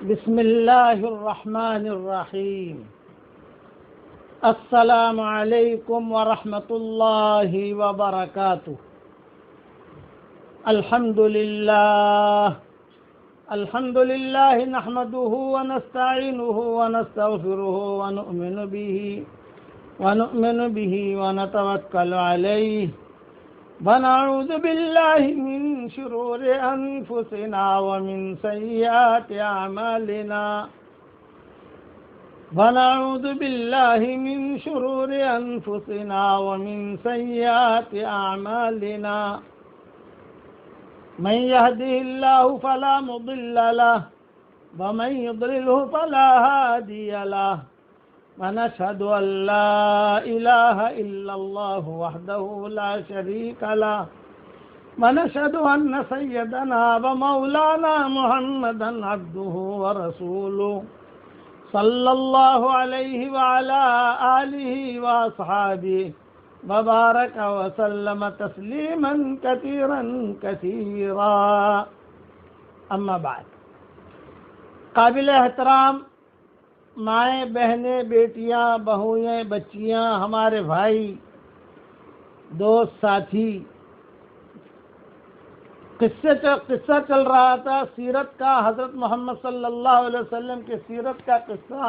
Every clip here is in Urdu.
بسم اللہ الرحمن الرحیم۔ السلام علیکم ورحمۃ اللہ وبرکاتہ۔ الحمد للہ نحمده ونستعینه ونستغفره ونؤمن به ونتوکل علیہ ونعوذ باللہ من شرور انفسنا ومن سیئات اعمالنا ونعوذ باللہ من شرور انفسنا ومن سیئات اعمالنا من يهده الله فلا مضل له ومن يضلله فلا هادي له ونشهد أن لا إله إلا الله وحده لا شريك له ونشهد أن سيدنا ومولانا محمدا عبده ورسوله صلى الله عليه وعلى آله وأصحابه وبارك وسلم تسليما كثيرا كثيرا اما بعد۔ قابل احترام مائیں، بہنیں، بیٹیاں، بہوئیں، بچیاں، ہمارے بھائی، دوست، ساتھی، قصہ چل رہا تھا سیرت کا، حضرت محمد صلی اللہ علیہ وسلم کی سیرت کا قصہ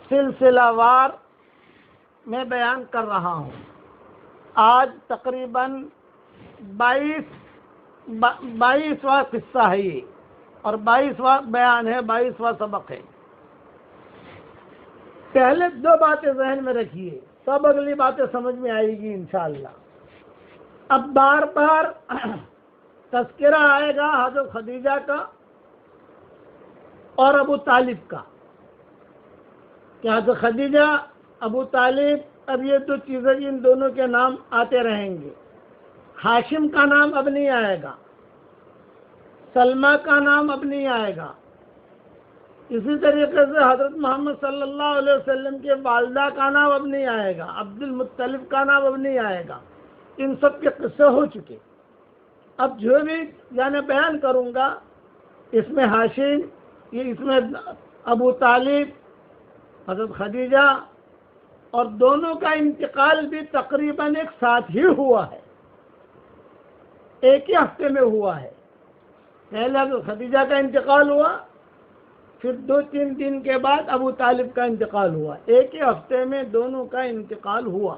سلسلہ وار میں بیان کر رہا ہوں۔ آج تقریباً 22واں قصہ ہے یہ، اور 22واں بیان ہے، 22واں سبق ہے۔ پہلے دو باتیں ذہن میں رکھیے، سب اگلی باتیں سمجھ میں آئے گی انشاءاللہ۔ اب بار بار تذکرہ آئے گا حضرت خدیجہ کا اور ابو طالب کا، کہ حضرت خدیجہ، ابو طالب، اب یہ دو چیزیں ان دونوں کے نام آتے رہیں گے۔ ہاشم کا نام اب نہیں آئے گا، سلمہ کا نام اب نہیں آئے گا۔ اسی طریقے سے حضرت محمد صلی اللہ علیہ وسلم کے والدہ کا نام اب نہیں آئے گا، عبد المطلب کا نام اب نہیں آئے گا۔ ان سب کے قصے ہو چکے۔ اب جو بھی بیان کروں گا، اس میں ہاشم، اس میں ابو طالب، حضرت خدیجہ، اور دونوں کا انتقال بھی تقریباً ایک ساتھ ہی ہوا ہے، ایک ہی ہفتے میں ہوا ہے۔ پہلے حضرت خدیجہ کا انتقال ہوا، پھر 2-3 دن کے بعد ابو طالب کا انتقال ہوا، ایک ہی ہفتے میں دونوں کا انتقال ہوا۔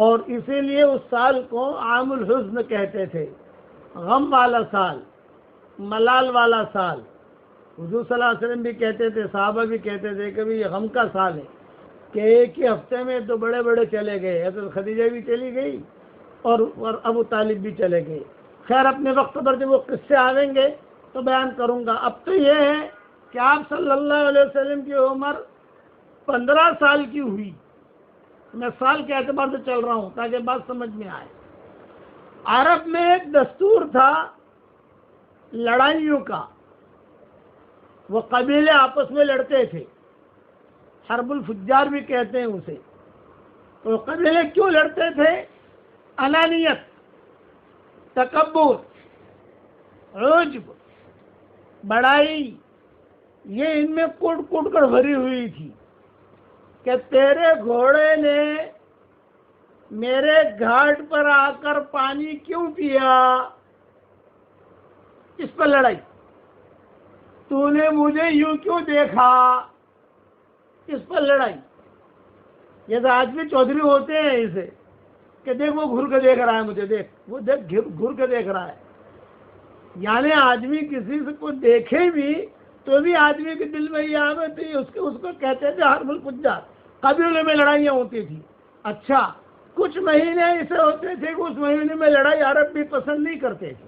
اور اسی لیے اس سال کو عام الحزن کہتے تھے، غم والا سال، ملال والا سال۔ حضور صلی اللہ علیہ وسلم بھی کہتے تھے، صحابہ بھی کہتے تھے کہ یہ غم کا سال ہے، کہ ایک ہی ہفتے میں دو بڑے بڑے چلے گئے، حضرت خدیجہ بھی چلی گئی اور ابو طالب بھی چلے گئے۔ خیر، اپنے وقت پر جب وہ قصے آئیں گے تو بیان کروں گا۔ اب تو یہ ہے کہ آپ صلی اللہ علیہ وسلم کی عمر 15 سال کی ہوئی۔ میں سال کے اعتبار سے چل رہا ہوں تاکہ بات سمجھ میں آئے۔ عرب میں ایک دستور تھا لڑائیوں کا، وہ قبیلے آپس میں لڑتے تھے، حرب الفجار بھی کہتے ہیں اسے۔ تو قبیلے کیوں لڑتے تھے؟ انانیت، تکبر، عجب، بڑائی، یہ ان میں کٹ کٹ کر بھری ہوئی تھی کہ تیرے گھوڑے نے میرے گھاٹ پر آ کر پانی کیوں پیا، اس پر لڑائی۔ تو نے مجھے یوں کیوں دیکھا، اس پر لڑائی۔ جیسے آج بھی چودھری ہوتے ہیں اسے کہ دیکھ وہ گھر کے دیکھ رہا ہے مجھے، دیکھ وہ دیکھ گھر کے دیکھ رہا ہے۔ یعنی آدمی کسی سے کو دیکھے بھی تو بھی آدمی کے دل میں یہ آوے تھی، اس کو کہتے تھے حرب الفجار۔ قبیلے میں لڑائیاں ہوتی تھی۔ اچھا، کچھ مہینے ایسے ہوتے تھے کہ اس مہینے میں لڑائی عرب بھی پسند نہیں کرتے تھے،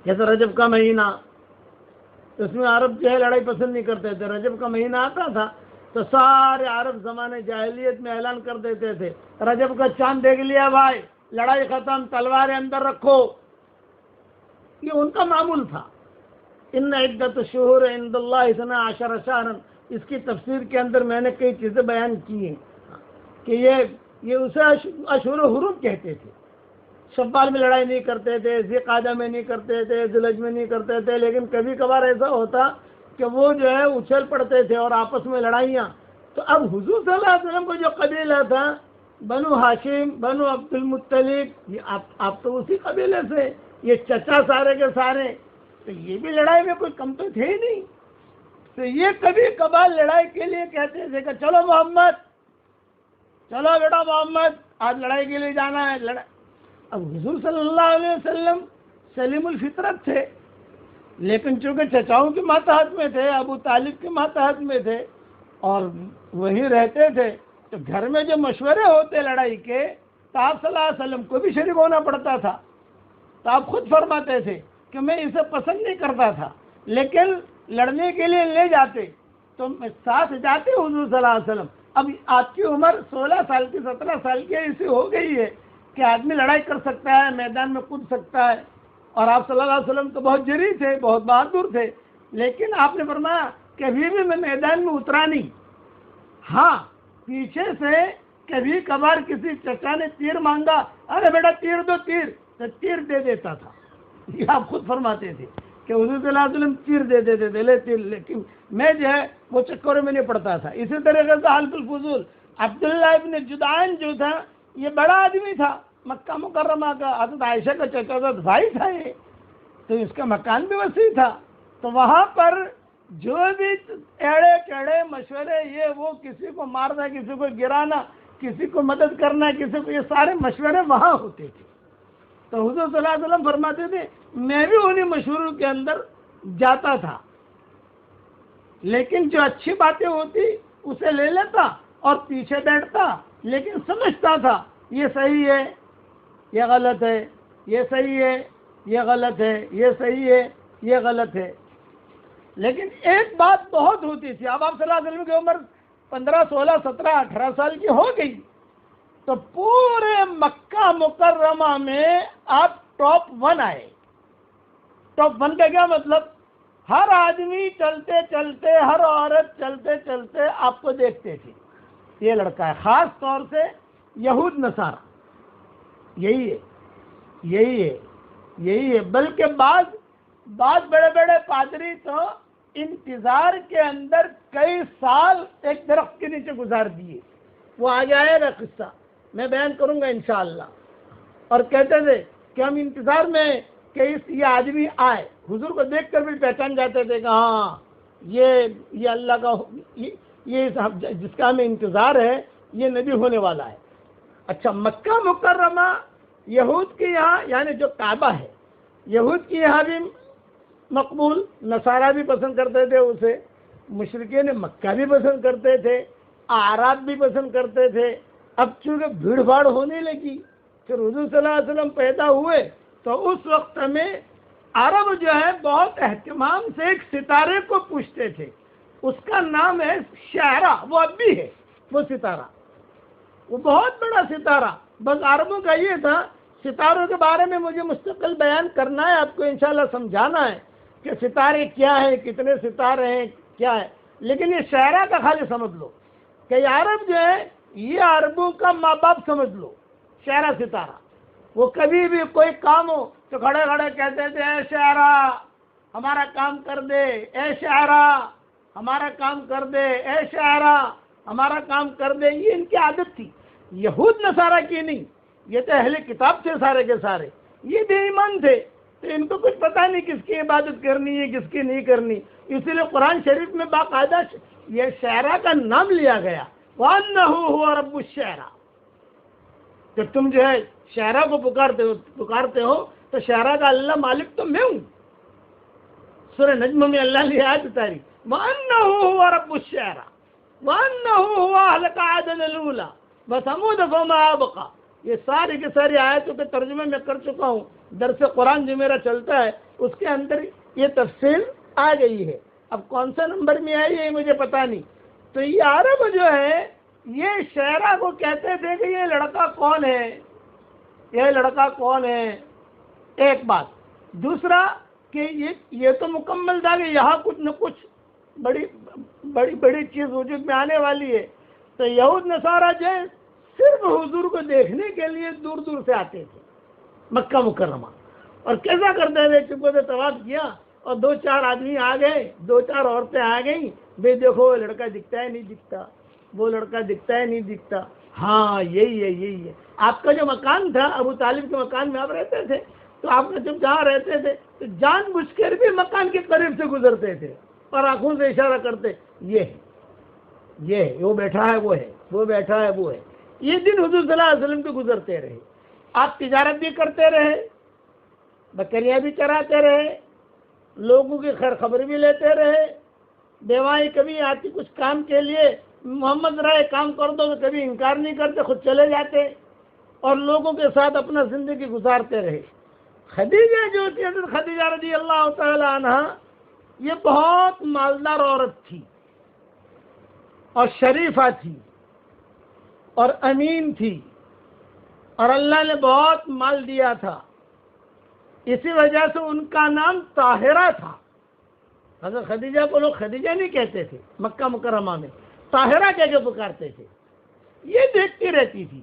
جیسے رجب کا مہینہ، اس میں عرب جو ہے لڑائی پسند نہیں کرتے تھے۔ رجب کا مہینہ آتا تھا تو سارے عرب زمانے جاہلیت میں اعلان کر دیتے تھے، رجب کا چاند دیکھ لیا بھائی، لڑائی ختم، تلواریں اندر رکھو۔ یہ ان کا معمول تھا۔ ان عدت الشہور عند اللہ 12 شہرا، اس کی تفسیر کے اندر میں نے کئی چیزیں بیان کی ہیں کہ یہ اسے اشہر حرم کہتے تھے۔ شوال میں لڑائی نہیں کرتے تھے، ذی قعدہ میں نہیں کرتے تھے، ذی الحجہ میں نہیں کرتے تھے، لیکن کبھی کبھار ایسا ہوتا کہ وہ جو ہے اچھل پڑتے تھے اور آپس میں لڑائیاں. تو اب حضور صلی اللہ علیہ وسلم کو جو قبیلہ تھا بنو ہاشم، بنو عبد المطلب، یہ آپ تو اسی قبیلے سے، یہ چچا سارے کے سارے، تو یہ بھی لڑائی میں کوئی کم تو تھے ہی نہیں. تو یہ کبھی کبھار لڑائی کے لیے کہتے تھے کہ چلو محمد، چلو بیٹا محمد، آج لڑائی کے لیے جانا ہے. اب حضور صلی اللہ علیہ وسلم سلیم الفطرت تھے، لیکن چونکہ چچاؤں کے ماتحت میں تھے، ابو طالب کے ماتحت میں تھے اور وہیں رہتے تھے، تو گھر میں جو مشورے ہوتے لڑائی کے تو آپ صلی اللہ علیہ وسلم کو بھی شریک ہونا پڑتا تھا. تو آپ خود فرماتے تھے کہ میں اسے پسند نہیں کرتا تھا، لیکن لڑنے کے لیے لے جاتے تو ساتھ جاتے حضور صلی اللہ علیہ وسلم. اب آپ کی عمر 16 سال کی 17 سال کی ایسی ہو گئی ہے کہ آدمی لڑائی کر سکتا ہے، میدان میں کود سکتا ہے، اور آپ صلی اللہ علیہ وسلم تو بہت جری تھے، بہت بہادر تھے، لیکن آپ نے فرمایا کہ ابھی بھی میں میدان میں اترا نہیں. ہاں پیچھے سے کبھی کبھار کسی چچا نے تیر مانگا، ارے بیٹا تیر دو، تیر، تو تیر دے دیتا تھا. یہ آپ خود فرماتے تھے کہ حضور صلی اللہ علیہ وسلم تیر دے دیتے تھے، لے تیر، لیکن میں جو ہے وہ چکروں میں نہیں پڑتا تھا. اسی طریقے سے حلف الفضول، عبداللہ ابن جدعان جو تھا یہ بڑا آدمی تھا، مکہ مکرمہ کا، حضرت عائشہ کا چچا بھائی تھا یہ، تو اس کا مکان بھی وسیع تھا. تو وہاں پر جو بھی ایڑے چڑھے مشورے، یہ وہ، کسی کو مارنا، کسی کو گرانا، کسی کو مدد کرنا، کسی کو، یہ سارے مشورے وہاں ہوتے تھے. تو حضور صلی اللہ علیہ وسلم فرماتے تھے میں بھی انہیں مشوروں کے اندر جاتا تھا، لیکن جو اچھی باتیں ہوتی اسے لے لیتا اور پیچھے بیٹھتا، لیکن سمجھتا تھا یہ صحیح ہے، یہ غلط ہے، یہ صحیح ہے، یہ غلط ہے، یہ صحیح ہے، یہ غلط ہے. لیکن ایک بات بہت ہوتی تھی، اب آپ صلی اللہ علیہ وسلم کی عمر 15 16 17 18 سال کی ہو گئی، تو پورے مکہ مکرمہ میں آپ ٹاپ 1 آئے. ٹاپ 1 کا کیا مطلب؟ ہر آدمی چلتے چلتے، ہر عورت چلتے چلتے آپ کو دیکھتے تھے، یہ لڑکا ہے. خاص طور سے یہود نصارہ، یہی ہے، یہی ہے، یہی ہے. بلکہ بعض بڑے بڑے پادری تو انتظار کے اندر کئی سال ایک درخت کے نیچے گزار دیے. وہ آگے آئے گا قصہ، میں بیان کروں گا انشاءاللہ. اور کہتے تھے کہ ہم انتظار میں کہ یہ آدمی آئے، حضور کو دیکھ کر بھی پہچان جاتے تھے کہ ہاں یہ اللہ کا، یہ جس کا ہمیں انتظار ہے یہ نبی ہونے والا ہے. اچھا، مکہ مکرمہ یہود کے یہاں، یعنی جو کعبہ ہے یہود کے یہاں بھی مقبول، نصارہ بھی پسند کرتے تھے اسے، مشرکین مکہ بھی پسند کرتے تھے، اعراب بھی پسند کرتے تھے. اب چونکہ بھیڑ بھاڑ ہونے لگی، پھر حضور صلی اللہ علیہ وسلم پیدا ہوئے، تو اس وقت میں عرب جو ہے بہت اہتمام سے ایک ستارے کو پوچھتے تھے، اس کا نام ہے شعرا. وہ اب بھی ہے وہ ستارہ، وہ بہت بڑا ستارہ. بس عربوں کا یہ تھا، ستاروں کے بارے میں مجھے مستقل بیان کرنا ہے، آپ کو انشاءاللہ سمجھانا ہے کہ ستارے کیا ہیں، کتنے ستارے ہیں، کیا ہے. لیکن یہ شعرا کا خالی سمجھ لو کہ یہ عرب جو ہے یہ عربوں کا ماں باپ سمجھ لو، شعرا ستارہ. وہ کبھی بھی کوئی کام ہو تو کھڑے کھڑے کہتے تھے اے شعرا ہمارا کام کر دے، اے شعرا ہمارا کام کر دے، اے شعرا ہمارا کام کر دے. یہ ان کی عادت تھی، یہود نصارہ کی نہیں. یہ تو اہل کتاب تھے سارے کے سارے، یہ بے ایمان تھے، تو ان کو کچھ پتہ نہیں کس کی عبادت کرنی ہے، کس کی نہیں کرنی. اسی لیے قرآن شریف میں باقاعدہ یہ شعرا کا نام لیا گیا، وَأَنَّهُ هُوَ رَبُّ الشِّعْرَى. کہ تم جو ہے شعرا کو پکارتے ہو تو شعرا کا اللہ مالک تو میں ہوں. سورہ نجم میں اللہ نے آیت اتاری، وَأَنَّهُ هُوَ رَبُّ الشِّعْرَى وَأَنَّهُ هُوَ أَهْلَكَ عَادًا الْأُولَىٰ وَثَمُودَ فَمَا أَبْقَىٰ. یہ ساری کی ساری آیتوں کے ترجمے میں کر چکا ہوں. درس قرآن جو میرا چلتا ہے اس کے اندر یہ تفصیل آ گئی ہے. اب کون سا نمبر میں آئی ہے مجھے پتا نہیں. تو یہ عرب جو ہے یہ شعرا کو کہتے تھے کہ یہ لڑکا کون ہے، یہ لڑکا کون ہے. ایک بات. دوسرا کہ یہ تو مکمل تھا کہ یہاں کچھ نہ کچھ بڑی چیز وجود میں آنے والی ہے. تو یہود نصارہ جو ہے صرف حضور کو دیکھنے کے لیے دور دور سے آتے تھے. مکہ مکرمہ. اور کیسا کرتے تھے؟ چپکے سے طواف کیا اور 2-4 آدمی آ گئے، 2-4 عورتیں آ گئیں، بھئی دیکھو وہ لڑکا دکھتا ہے نہیں دکھتا، وہ لڑکا دکھتا ہے نہیں دکھتا. ہاں یہی ہے. آپ کا جو مکان تھا، ابو طالب کے مکان میں آپ رہتے تھے، تو آپ نے جب جہاں رہتے تھے تو جان بوجھ کر بھی مکان کے قریب سے گزرتے تھے اور آنکھوں سے اشارہ کرتے، یہ ہے، وہ بیٹھا ہے وہ ہے، وہ بیٹھا ہے وہ ہے. یہ دن حضور صلی اللہ علیہ وسلم کے گزرتے رہے. آپ تجارت بھی کرتے رہے، بکریاں بھی چراتے رہے، لوگوں کی خیر خبر بھی لیتے رہے. بیوائیں کبھی آتی کچھ کام کے لیے، محمد رائے کام کر دو تو کبھی انکار نہیں کرتے، خود چلے جاتے اور لوگوں کے ساتھ اپنا زندگی گزارتے رہے. خدیجہ جو تھی، حضرت خدیجہ رضی اللہ تعالی عنہ، یہ بہت مالدار عورت تھی اور شریفہ تھی اور امین تھی اور اللہ نے بہت مال دیا تھا. اسی وجہ سے ان کا نام طاہرہ تھا. حضرت خدیجہ کو لوگ خدیجہ نہیں کہتے تھے، مکہ مکرمہ میں طاہرہ کہہ کے پکارتے تھے. یہ دیکھتی رہتی تھی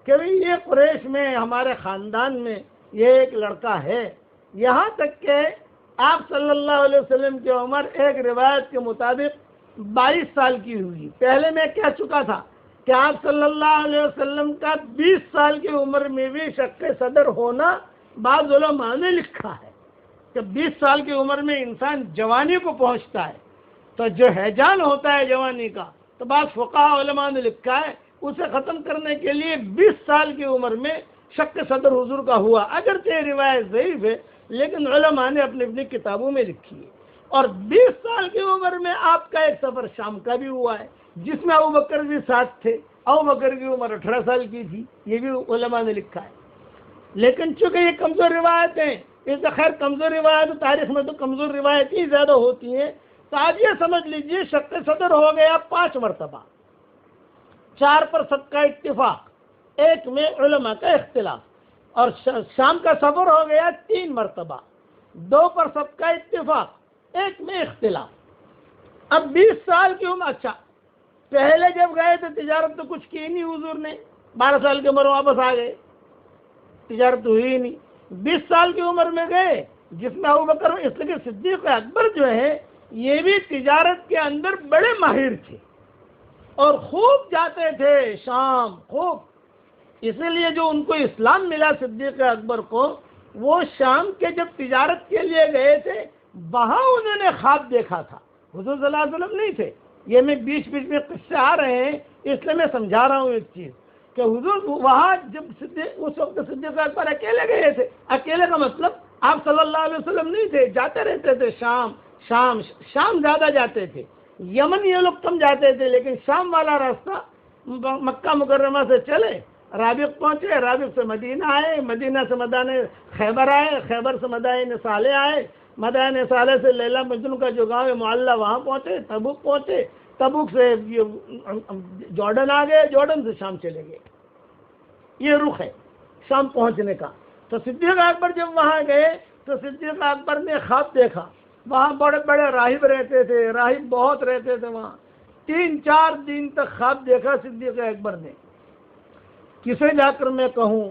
کہ یہ قریش میں ہمارے خاندان میں یہ ایک لڑکا ہے. یہاں تک کہ آپ صلی اللہ علیہ وسلم کی عمر ایک روایت کے مطابق 22 سال کی ہوئی. پہلے میں کہہ چکا تھا کہ آپ صلی اللہ علیہ وسلم کا 20 سال کی عمر میں بھی شق صدر ہونا بعض علماء نے لکھا ہے کہ 20 سال کی عمر میں انسان جوانی کو پہنچتا ہے تو جو ہیجان ہوتا ہے جوانی کا، تو بعض فقہاء علماء نے لکھا ہے اسے ختم کرنے کے لیے 20 سال کی عمر میں شق صدر حضور کا ہوا. اگرچہ یہ روایت ضعیف ہے لیکن علماء نے اپنی اپنی کتابوں میں لکھی ہے. اور 20 سال کی عمر میں آپ کا ایک سفر شام کا بھی ہوا ہے جس میں ابوبکر بھی ساتھ تھے. ابوبکر کی عمر 18 سال کی تھی، یہ بھی علماء نے لکھا ہے. لیکن چونکہ یہ کمزور روایت ہیں، اس سے خیر کمزور روایت تاریخ میں تو کمزور روایت ہی زیادہ ہوتی ہیں. تو آپ یہ سمجھ لیجئے شق صدر ہو گیا 5 مرتبہ، 4 پر سب کا اتفاق، 1 میں علماء کا اختلاف. اور شام کا سفر ہو گیا 3 مرتبہ، 2 پر سب کا اتفاق، 1 میں اختلاف. اب 20 سال کی عمر. اچھا پہلے جب گئے تو تجارت تو کچھ کی نہیں حضور نے، 12 سال کی عمر واپس آ گئے، تجارت ہوئی ہی نہیں. 20 سال کی عمر میں گئے جس میں ابوبکر، اس لیے صدیق اکبر جو ہے یہ بھی تجارت کے اندر بڑے ماہر تھے اور خوب جاتے تھے شام، خوب. اسی لیے جو ان کو اسلام ملا صدیق اکبر کو، وہ شام کے جب تجارت کے لیے گئے تھے وہاں انہوں نے خواب دیکھا تھا. حضور صلی اللہ علیہ وسلم نہیں تھے. یہ میں بیچ میں قصے آ رہے ہیں اس لیے میں سمجھا رہا ہوں ایک چیز کہ حضور وہاں جب اس وقت صدیق اکبر اکیلے گئے تھے. اکیلے کا مطلب آپ صلی اللہ علیہ وسلم نہیں تھے، جاتے رہتے تھے شام زیادہ جاتے تھے. یمن یہ لوگ کم جاتے تھے لیکن شام والا راستہ مکہ مکرمہ سے چلے، رابق پہنچے، رابق سے مدینہ آئے، مدینہ سے مدائن خیبر آئے، خیبر سے مدائن صالح آئے، مدائن صالح سے لیلا مجنون کا جو گاؤں ہے معلّہ وہاں پہنچے، تبوک پہنچے، تبوک سے جارڈن آ گئے، جارڈن سے شام چلے گئے. یہ رخ ہے شام پہنچنے کا. تو صدیق اکبر جب وہاں گئے تو صدیق اکبر نے خواب دیکھا. وہاں بڑے بڑے راہب رہتے تھے، راہب بہت رہتے تھے وہاں. 3-4 دن تک خواب دیکھا صدیق اکبر نے. کسے جا کر میں کہوں،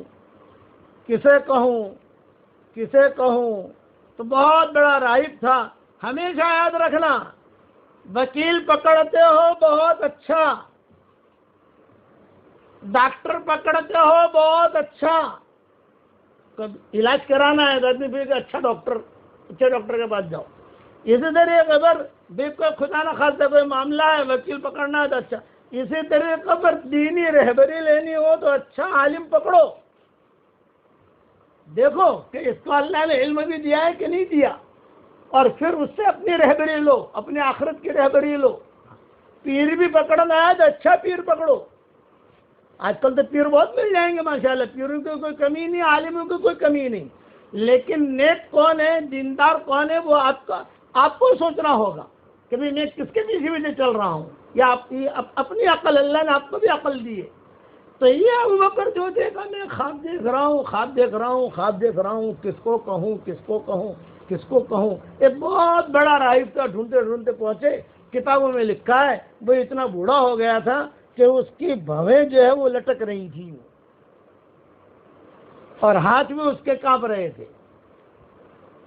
کسے کہوں تو بہت بڑا راہب تھا. ہمیشہ یاد رکھنا، وکیل پکڑتے ہو بہت اچھا، ڈاکٹر پکڑتے ہو بہت اچھا. علاج کرانا ہے تو پھر اچھا ڈاکٹر کے پاس جاؤ. اسی طرح اگر کوئی خدا نہ خاصا کوئی معاملہ ہے وکیل پکڑنا ہے تو اچھا. اسی طرح پر دینی رہبری لینی ہو تو اچھا عالم پکڑو. دیکھو کہ اس کو اللہ نے علم بھی دیا ہے کہ نہیں دیا، اور پھر اس سے اپنی رہبری لو، اپنی آخرت کی رہبری لو. پیر بھی پکڑنا ہے تو اچھا پیر پکڑو. آج کل تو پیر بہت مل جائیں گے ماشاءاللہ، پیروں کی کوئی کمی نہیں، عالموں کی کوئی کمی نہیں. لیکن نیک کون ہے، دیندار کون ہے، وہ آپ کو سوچنا ہوگا کہ میں کس کے پیچھے چل رہا ہوں، یا اپنی عقل، اللہ نے آپ کو بھی عقل دی ہے. تو یہ ابوبکر جو دیکھا، میں خواب دیکھ رہا ہوں، کس کو کہوں. ایک بہت بڑا راہب تھا، ڈھونڈتے پہنچے. کتابوں میں لکھا ہے وہ اتنا بوڑھا ہو گیا تھا کہ اس کی بھویں جو ہے وہ لٹک رہی تھی. اور ہاتھ بھی اس کے کانپ رہے تھے.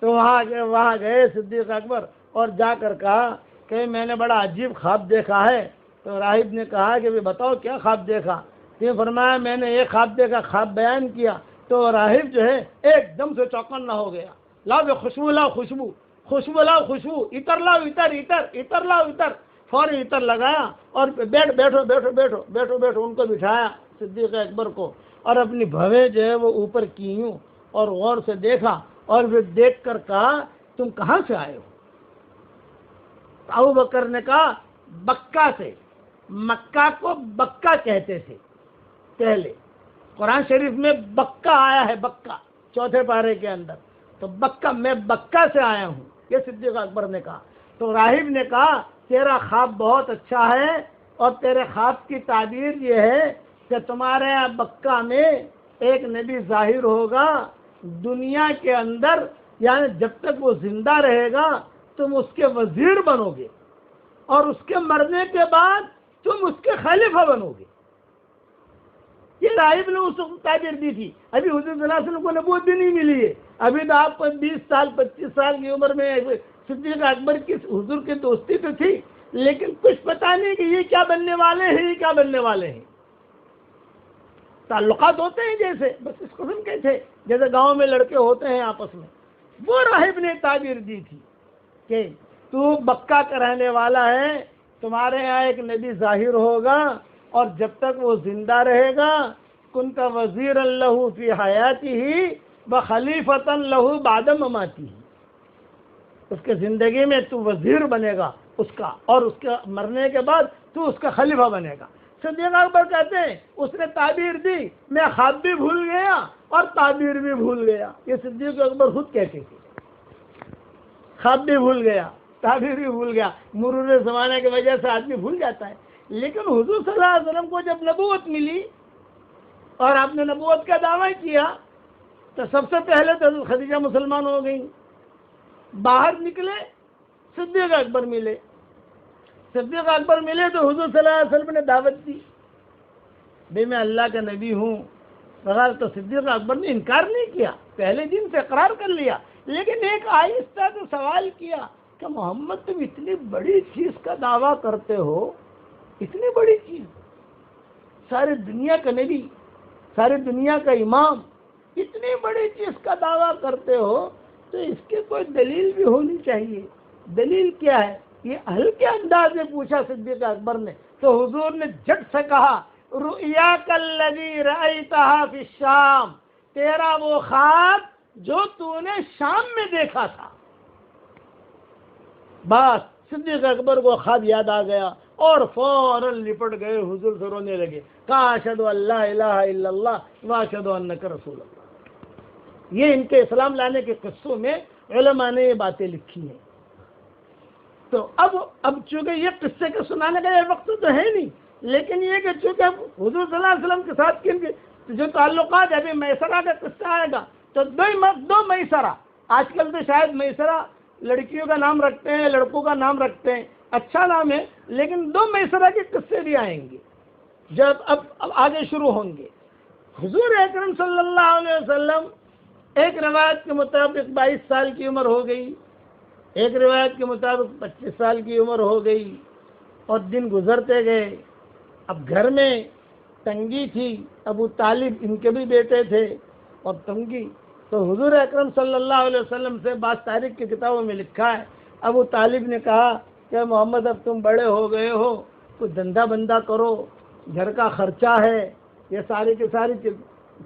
تو وہاں گئے صدیق اکبر اور جا کر کہا کہ میں نے بڑا عجیب خواب دیکھا ہے. تو راہب نے کہا کہ بتاؤ کیا خواب دیکھا. یہ فرمایا میں نے ایک خواب دیکھا. خواب بیان کیا تو راہب جو ہے ایک دم سے چوکنا ہو گیا. لاؤ خوشبو لاؤ خوشبو، خوشبو لاؤ خوشبو، عطر لاؤ عطر، عطر لاؤ عطر. فوری عطر لگایا اور بیٹھو بیٹھو بیٹھو بیٹھو بیٹھو بیٹھو ان کو بٹھایا صدیق اکبر کو، اور اپنی بھویں جو ہے وہ اوپر کیوں اور غور سے دیکھا، اور پھر دیکھ کر کہا تم کہاں سے آئے ہو؟ ابو بکر نے کہا بکہ سے. مکہ کو بکہ کہتے تھے پہلے، قرآن شریف میں بکہ آیا ہے، بکہ 4 پارے کے اندر. تو بکہ، میں بکہ سے آیا ہوں، یہ صدیق اکبر نے کہا. تو راہب نے کہا تیرا خواب بہت اچھا ہے، اور تیرے خواب کی تعبیر یہ ہے کہ تمہارے یہاں بکہ میں ایک نبی ظاہر ہوگا دنیا کے اندر، یعنی جب تک وہ زندہ رہے گا تم اس کے وزیر بنو گے، اور اس کے مرنے کے بعد تم اس کے خلیفہ بنو گے. یہ راہب نے اس وقت تعبیر دی تھی. ابھی حضور صلی اللہ علیہ وسلم کو نبوت بھی نہیں ملی ہے. ابھی تو آپ کو 20 سال 25 سال کی عمر میں صدیق اکبر کی حضور کی دوستی تو تھی، لیکن کچھ پتا نہیں کہ یہ کیا بننے والے ہیں، یہ کیا بننے والے ہیں. تعلقات ہوتے ہیں جیسے، بس اس قسم کے تھے جیسے گاؤں میں لڑکے ہوتے ہیں آپس میں. وہ راہب نے تعبیر دی تھی کہ تو بکہ کا رہنے والا ہے، تمہارے یہاں ایک نبی ظاہر ہوگا، اور جب تک وہ زندہ رہے گا کنت وزیرا لہ فی حیاتہ وخلیفۃ لہ بعد مماتہ، اس کے زندگی میں تو وزیر بنے گا اس کا، اور اس کے مرنے کے بعد تو اس کا خلیفہ بنے گا. صدیق اکبر کہتے ہیں اس نے تعبیر دی، میں خواب بھی بھول گیا اور تعبیر بھی بھول گیا. یہ صدیق اکبر خود کہتے تھے، خواب بھی بھول گیا، تعبیر بھی بھول گیا. مرور زمانے کی وجہ سے آدمی بھول جاتا ہے. لیکن حضور صلی اللہ علیہ وسلم کو جب نبوت ملی اور آپ نے نبوت کا دعویٰ کیا تو سب سے پہلے تو حضرت خدیجہ مسلمان ہو گئیں. باہر نکلے صدیق اکبر ملے. صدیق اکبر ملے تو حضور صلی اللہ علیہ وسلم نے دعوت دی، بھئی میں اللہ کا نبی ہوں. تو صدیق اکبر نے انکار نہیں کیا، پہلے دن سے اقرار کر لیا، لیکن ایک آہستہ تو سوال کیا کہ محمد تم اتنی بڑی چیز کا دعویٰ کرتے ہو، اتنی بڑی چیز، ساری دنیا کا نبی، ساری دنیا کا امام، اتنی بڑی چیز کا دعویٰ کرتے ہو تو اس کی کوئی دلیل بھی ہونی چاہیے. دلیل کیا ہے؟ یہ ہلکے انداز میں پوچھا صدیق اکبر نے. تو حضور نے جھٹ سے کہا رؤیاک الذی رأیتہا فی الشام، تیرا وہ خواب جو تو نے شام میں دیکھا تھا. بس صدیق اکبر کو خواب یاد آ گیا اور فوراً لپٹ گئے، حضور سے رونے لگے، کہا اشہد ان لا الہ الا اللہ واشہد انک رسول اللہ. یہ ان کے اسلام لانے کے قصوں میں علماء نے یہ باتیں لکھی ہیں. تو اب چونکہ یہ قصے کے سنانے کا یہ وقت تو ہے نہیں، لیکن یہ کہ چونکہ حضور صلی اللہ علیہ وسلم کے ساتھ کن جو تعلقات ہے، ابھی میسرہ کا قصہ آئے گا تو دو میسرہ، آج کل تو شاید میسرہ لڑکیوں کا نام رکھتے ہیں، لڑکوں کا نام رکھتے ہیں، اچھا نام ہے، لیکن 2 میسرہ کے قصے بھی آئیں گے جب اب آگے شروع ہوں گے. حضور اکرم صلی اللہ علیہ وسلم ایک روایت کے مطابق 22 سال کی عمر ہو گئی، ایک روایت کے مطابق 25 سال کی عمر ہو گئی، اور دن گزرتے گئے. اب گھر میں تنگی تھی، ابو طالب ان کے بھی بیٹے تھے اور تنگی. تو حضور اکرم صلی اللہ علیہ وسلم سے بعض تاریخ کی کتابوں میں لکھا ہے، ابو طالب نے کہا کہ محمد اب تم بڑے ہو گئے ہو، کوئی دھندا بندہ کرو، گھر کا خرچہ ہے، یہ ساری کی ساری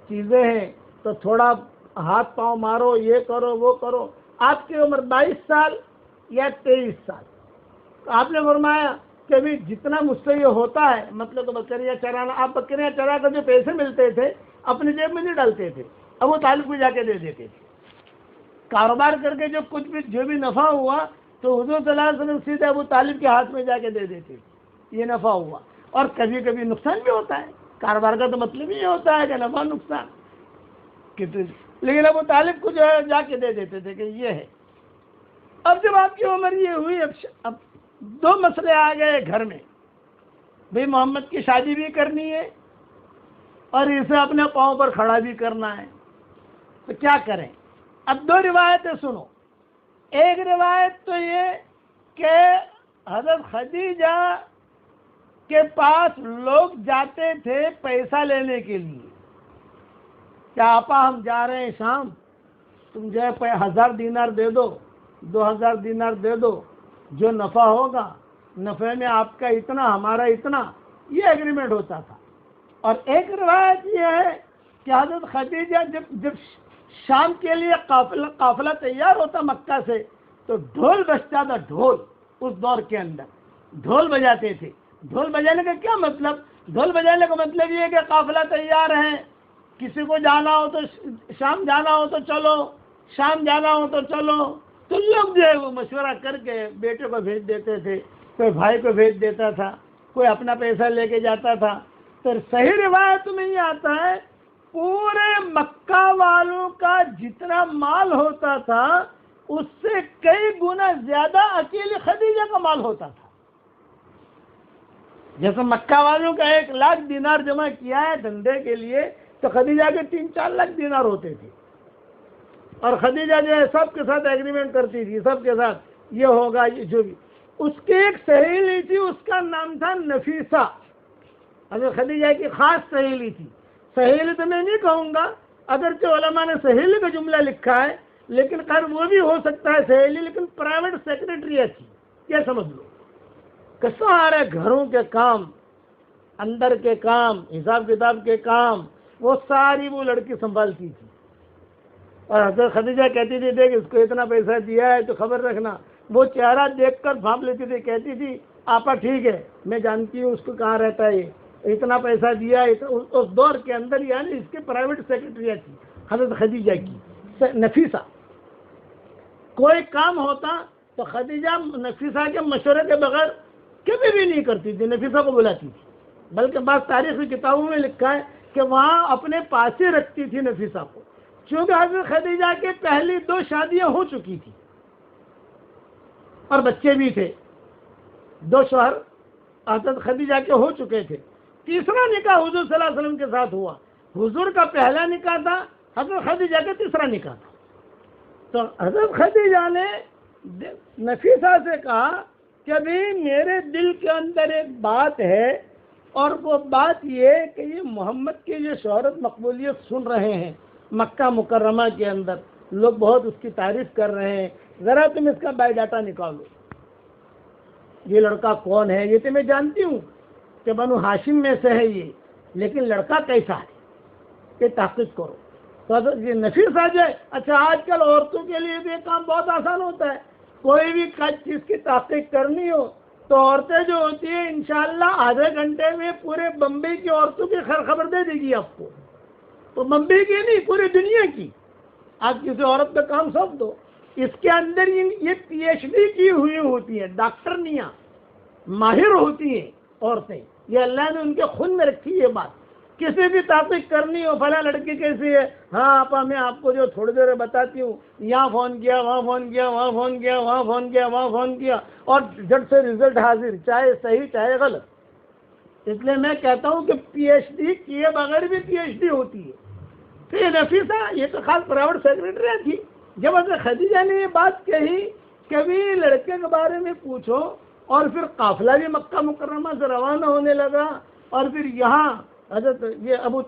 چیزیں ہیں، تو تھوڑا ہاتھ پاؤں مارو، یہ کرو وہ کرو. آپ کی عمر 22 سال یا 23 سال. تو آپ نے فرمایا کہ ابھی جتنا مجھ سے یہ ہوتا ہے، مطلب کہ بکریاں چرانا، آپ بکریاں چرا کر جو پیسے ملتے تھے اپنی جیب میں نہیں ڈالتے تھے، ابو طالب کو جا کے دے دیتے تھے. کاروبار کر کے جو بھی نفع ہوا تو حضور صلی اللہ علیہ وسلم سیدھے ابو طالب کے ہاتھ میں جا کے دے دیتے تھے. یہ نفع ہوا. اور کبھی کبھی نقصان بھی ہوتا ہے، کاروبار کا تو مطلب یہ ہوتا ہے کہ نفع نقصان، لیکن ابو طالب کو جو ہے جا کے دے دیتے تھے کہ یہ ہے. اب جب آپ کی عمر یہ ہوئی، اب 2 مسئلے آ گئے گھر میں، بھئی محمد کی شادی بھی کرنی ہے اور اسے اپنے پاؤں پر کھڑا بھی کرنا ہے. تو کیا کریں؟ اب دو روایتیں سنو. ایک روایت تو یہ کہ حضرت خدیجہ کے پاس لوگ جاتے تھے پیسہ لینے کے لیے، کیا آپا ہم جا رہے ہیں شام، تم جو ہے 1000 دینار دے دو، 2000 دینار دے دو، جو نفع ہوگا نفع میں آپ کا اتنا ہمارا اتنا، یہ ایگریمنٹ ہوتا تھا. اور ایک روایت یہ ہے کہ حضرت خدیجہ جب شام کے لیے قافلہ تیار ہوتا مکہ سے تو ڈھول بجتا تھا. ڈھول اس دور کے اندر ڈھول بجاتے تھے. ڈھول بجانے کا کیا مطلب؟ ڈھول بجانے کا مطلب یہ ہے کہ قافلہ تیار ہے، کسی کو جانا ہو تو شام جانا ہو تو چلو، شام جانا ہو تو چلو. تو لوگ جو ہے وہ مشورہ کر کے بیٹے کو بھیج دیتے تھے، کوئی بھائی کو بھیج دیتا تھا، کوئی اپنا پیسہ لے کے جاتا تھا. تو صحیح روایت میں یہ آتا ہے پورے مکہ والوں کا جتنا مال ہوتا تھا اس سے کئی گنا زیادہ اکیلی خدیجہ کا مال ہوتا تھا. جیسے مکہ والوں کا 1,00,000 دینار جمع کیا ہے دھندے کے لیے تو خدیجہ کے 3-4 لاکھ دینار ہوتے تھے. اور خدیجہ جو ہے سب کے ساتھ ایگریمنٹ کرتی تھی، سب کے ساتھ یہ ہوگا یہ جو بھی. اس کی ایک سہیلی تھی، اس کا نام تھا نفیسہ. حضرت خدیجہ کی خاص سہیلی تھی. سہیلی تو میں نہیں کہوں گا، اگرچہ علماء نے سہیلی کا جملہ لکھا ہے لیکن خیر وہ بھی ہو سکتا ہے سہیلی، لیکن پرائیویٹ سیکرٹری تھی. کیا سمجھ لو کہ سارے گھروں کے کام، اندر کے کام، حساب کتاب کے کام وہ ساری وہ لڑکی سنبھالتی تھی. اور حضرت خدیجہ کہتی تھی دیکھ اس کو اتنا پیسہ دیا ہے تو خبر رکھنا. وہ چہرہ دیکھ کر بھانپ لیتی تھی، کہتی تھی آپا ٹھیک ہے میں جانتی ہوں اس کو کہاں رہتا ہے، اتنا پیسہ دیا ہے. اس دور کے اندر یعنی اس کی پرائیویٹ سیکرٹری تھی حضرت خدیجہ کی نفیسہ. کوئی کام ہوتا تو خدیجہ نفیسہ کے مشورے کے بغیر کبھی بھی نہیں کرتی تھی، نفیسہ کو بلاتی تھی. بلکہ بعض تاریخی کتابوں میں لکھا ہے کہ وہاں اپنے پاس ہی رکھتی تھی نفیسہ کو، چونکہ حضرت خدیجہ کی پہلی 2 شادیاں ہو چکی تھی اور بچے بھی تھے. 2 شوہر حضرت خدیجہ کے ہو چکے تھے. تیسرا نکاح حضور صلی اللہ علیہ وسلم کے ساتھ ہوا. حضور کا پہلا نکاح تھا، حضرت خدیجہ کا تیسرا نکاح تھا. تو حضرت خدیجہ نے نفیسہ سے کہا کہ ابھی میرے دل کے اندر ایک بات ہے، اور وہ بات یہ کہ یہ محمد کی جو شہرت مقبولیت سن رہے ہیں مکہ مکرمہ کے اندر، لوگ بہت اس کی تعریف کر رہے ہیں، ذرا تم اس کا بایو ڈاٹا نکالو. یہ لڑکا کون ہے؟ یہ تو میں جانتی ہوں کہ بنو ہاشم میں سے ہے یہ، لیکن لڑکا کیسا ہے یہ تحقیق کرو. تو یہ نفیسہ جائے. اچھا آج کل عورتوں کے لیے بھی یہ کام بہت آسان ہوتا ہے. کوئی بھی چیز کی تحقیق کرنی ہو تو عورتیں جو ہوتی ہیں انشاءاللہ آدھے گھنٹے میں پورے بمبئی کی عورتوں کی خبر دے دے گی آپ کو. تو بمبئی کی نہیں، پوری دنیا کی. آپ کسی عورت کا کام سونپ دو، اس کے اندر یہ PhD کی ہوئی ہوتی ہے، ڈاکٹرنیاں ماہر ہوتی ہیں عورتیں. یہ اللہ نے ان کے خون میں رکھی ہے بات. کسی بھی تحقیق کرنی ہو فلاں لڑکی کیسی ہے، ہاں آپا میں آپ کو جو تھوڑی دیر بتاتی ہوں، یہاں فون کیا، وہاں فون کیا، وہاں فون کیا، وہاں فون کیا، وہاں فون کیا، اور جھٹ سے رزلٹ حاضر، چاہے صحیح چاہے غلط. اس لیے میں کہتا ہوں کہ PhD کیے بغیر بھی PhD ہوتی ہے. تو یہ نفیسہ یہ تو خاص پرائیویٹ سیکرٹری تھی. جب حضرت خدیجہ نے یہ بات کہی کبھی لڑکے کے بارے میں پوچھو، اور پھر قافلہ بھی مکہ مکرمہ سے روانہ ہونے لگا. اور پھر یہاں حضرت یہ ابو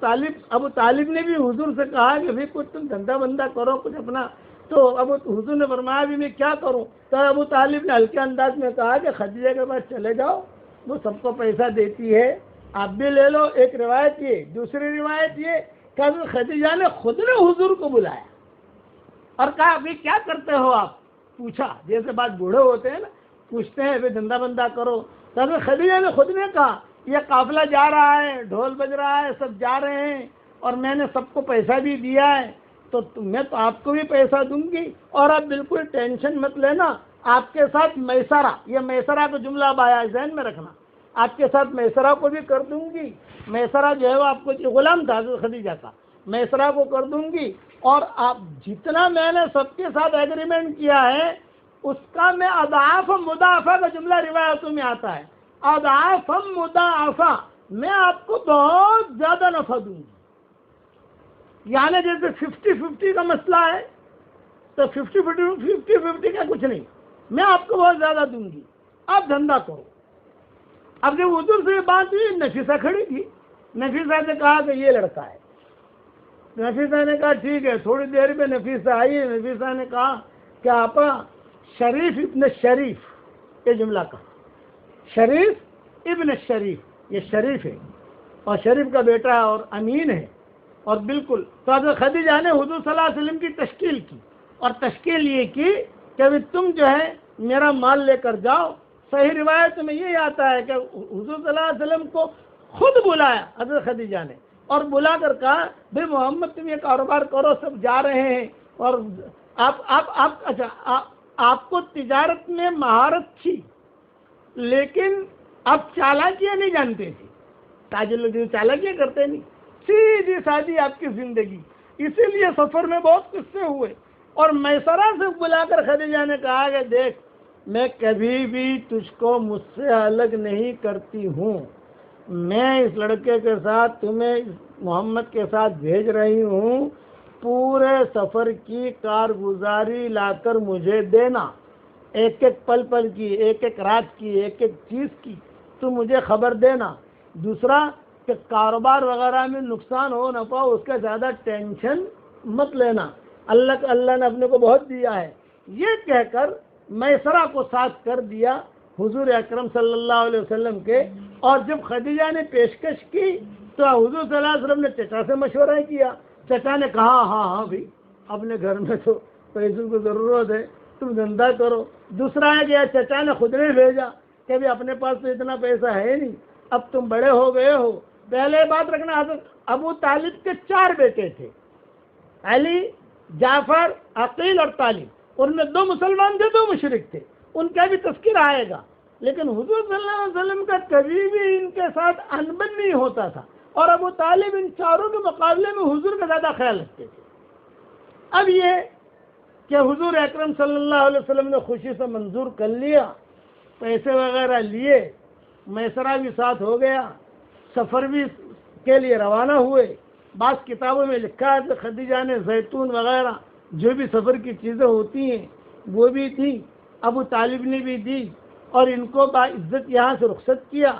طالب نے بھی حضور سے کہا کہ بھائی کچھ تم دھندا بندہ کرو کچھ اپنا. تو حضور نے فرمایا بھی میں کیا کروں؟ تو ابو طالب نے ہلکے انداز میں کہا کہ خدیجہ کے پاس چلے جاؤ، وہ سب کو پیسہ دیتی ہے، آپ بھی لے لو. ایک روایت یہ. دوسری روایت یہ کہ حضرت خدیجہ نے خود نے حضور کو بلایا اور کہا ابھی کیا کرتے ہو آپ؟ پوچھا، جیسے بات بوڑھے ہوتے ہیں نا، پوچھتے ہیں دھندا بندہ کرو. تو حضرت خدیجہ نے خود نے کہا یہ قافلہ جا رہا ہے، ڈھول بج رہا ہے، سب جا رہے ہیں، اور میں نے سب کو پیسہ بھی دیا ہے، تو میں تو آپ کو بھی پیسہ دوں گی، اور آپ بالکل ٹینشن مت لینا. آپ کے ساتھ میسرہ، یہ میسرہ کا جملہ اب آیا ذہن میں رکھنا، آپ کے ساتھ میسرہ کو بھی کر دوں گی. میسرہ جو ہے وہ آپ کو غلام تھا حضرت خدیجہ کا، میسرہ کو کر دوں گی. اور آپ جتنا میں نے سب کے ساتھ ایگریمنٹ کیا ہے اس کا میں اضعاف مضاعفہ کا جملہ روایتوں میں آتا ہے، اضعاف مضاعفہ، میں آپ کو بہت زیادہ نفع دوں گی. یعنی جیسے 50-50 کا مسئلہ ہے تو 50-50 کا کچھ نہیں، میں آپ کو بہت زیادہ دوں گی، آپ دھندا کرو۔ اب جب حضور سے یہ بات ہوئی، نفیسہ کھڑی تھی، نفیسہ نے کہا کہ یہ لڑکا ہے۔ نفیسہ نے کہا ٹھیک ہے، تھوڑی دیر میں نفیسہ آئی، نفیسہ نے کہا کہ آپا شریف ابن شریف، یہ جملہ کہا، شریف ابن شریف، یہ شریف ہے اور شریف کا بیٹا ہے اور امین ہے، اور بالکل تو حضرت خدیجہ نے حضور صلی اللہ علیہ وسلم کی تشکیل کی، اور تشکیل یہ کی کہ تم جو ہے میرا مال لے کر جاؤ۔ صحیح روایت میں یہی آتا ہے کہ حضور صلی اللہ علیہ وسلم کو خود بلایا حضرت خدیجہ نے، اور بلا کر کہا بھائی محمد تم یہ کاروبار کرو، سب جا رہے ہیں، اور آپ کو تجارت میں مہارت تھی لیکن آپ چالاکیاں نہیں جانتے تھے، تاجر لوگ چالاکیاں کرتے نہیں، سیدھی سادی آپ کی زندگی، اسی لیے سفر میں بہت قصے ہوئے۔ اور میسرہ سے بلا کر خدیجہ نے کہا کہ دیکھ میں کبھی بھی تجھ کو مجھ سے الگ نہیں کرتی ہوں، میں اس لڑکے کے ساتھ تمہیں محمد کے ساتھ بھیج رہی ہوں، پورے سفر کی کارگزاری لا کر مجھے دینا، ایک ایک پل پل کی، ایک ایک رات کی، ایک ایک چیز کی تو مجھے خبر دینا۔ دوسرا کہ کاروبار وغیرہ میں نقصان ہو نہ پاؤ اس کا زیادہ ٹینشن مت لینا، اللہ نے اپنے کو بہت دیا ہے۔ یہ کہہ کر میسرہ کو ساتھ کر دیا حضور اکرم صلی اللہ علیہ وسلم کے، اور جب خدیجہ نے پیشکش کی تو حضور صلی اللہ علیہ وسلم نے چچا سے مشورہ کیا، چچا نے کہا ہاں بھائی اپنے گھر میں تو پیسوں کی ضرورت ہے، تم دھندا کرو۔ دوسرا ہے کہ چچا نے خود نے بھیجا کہ بھی اپنے پاس تو اتنا پیسہ ہے نہیں، اب تم بڑے ہو گئے ہو۔ پہلے بات رکھنا، حضرت ابو طالب کے 4 بیٹے تھے، علی، جعفر، عقیل اور طالب، ان میں 2 مسلمان تھے، 2 مشرک تھے، ان کا بھی تذکرہ آئے گا، لیکن حضور صلی اللہ علیہ وسلم کا کبھی بھی ان کے ساتھ انبن نہیں ہوتا تھا، اور ابو طالب ان 4 کے مقابلے میں حضور کا زیادہ خیال رکھتے تھے۔ اب یہ کہ حضور اکرم صلی اللہ علیہ وسلم نے خوشی سے منظور کر لیا، پیسے وغیرہ لیے، میسرہ بھی ساتھ ہو گیا، سفر بھی کے لیے روانہ ہوئے۔ بعض کتابوں میں لکھا ہے کہ خدیجہ نے زیتون وغیرہ جو بھی سفر کی چیزیں ہوتی ہیں وہ بھی تھی، ابو طالب نے بھی دی، اور ان کو باعزت یہاں سے رخصت کیا۔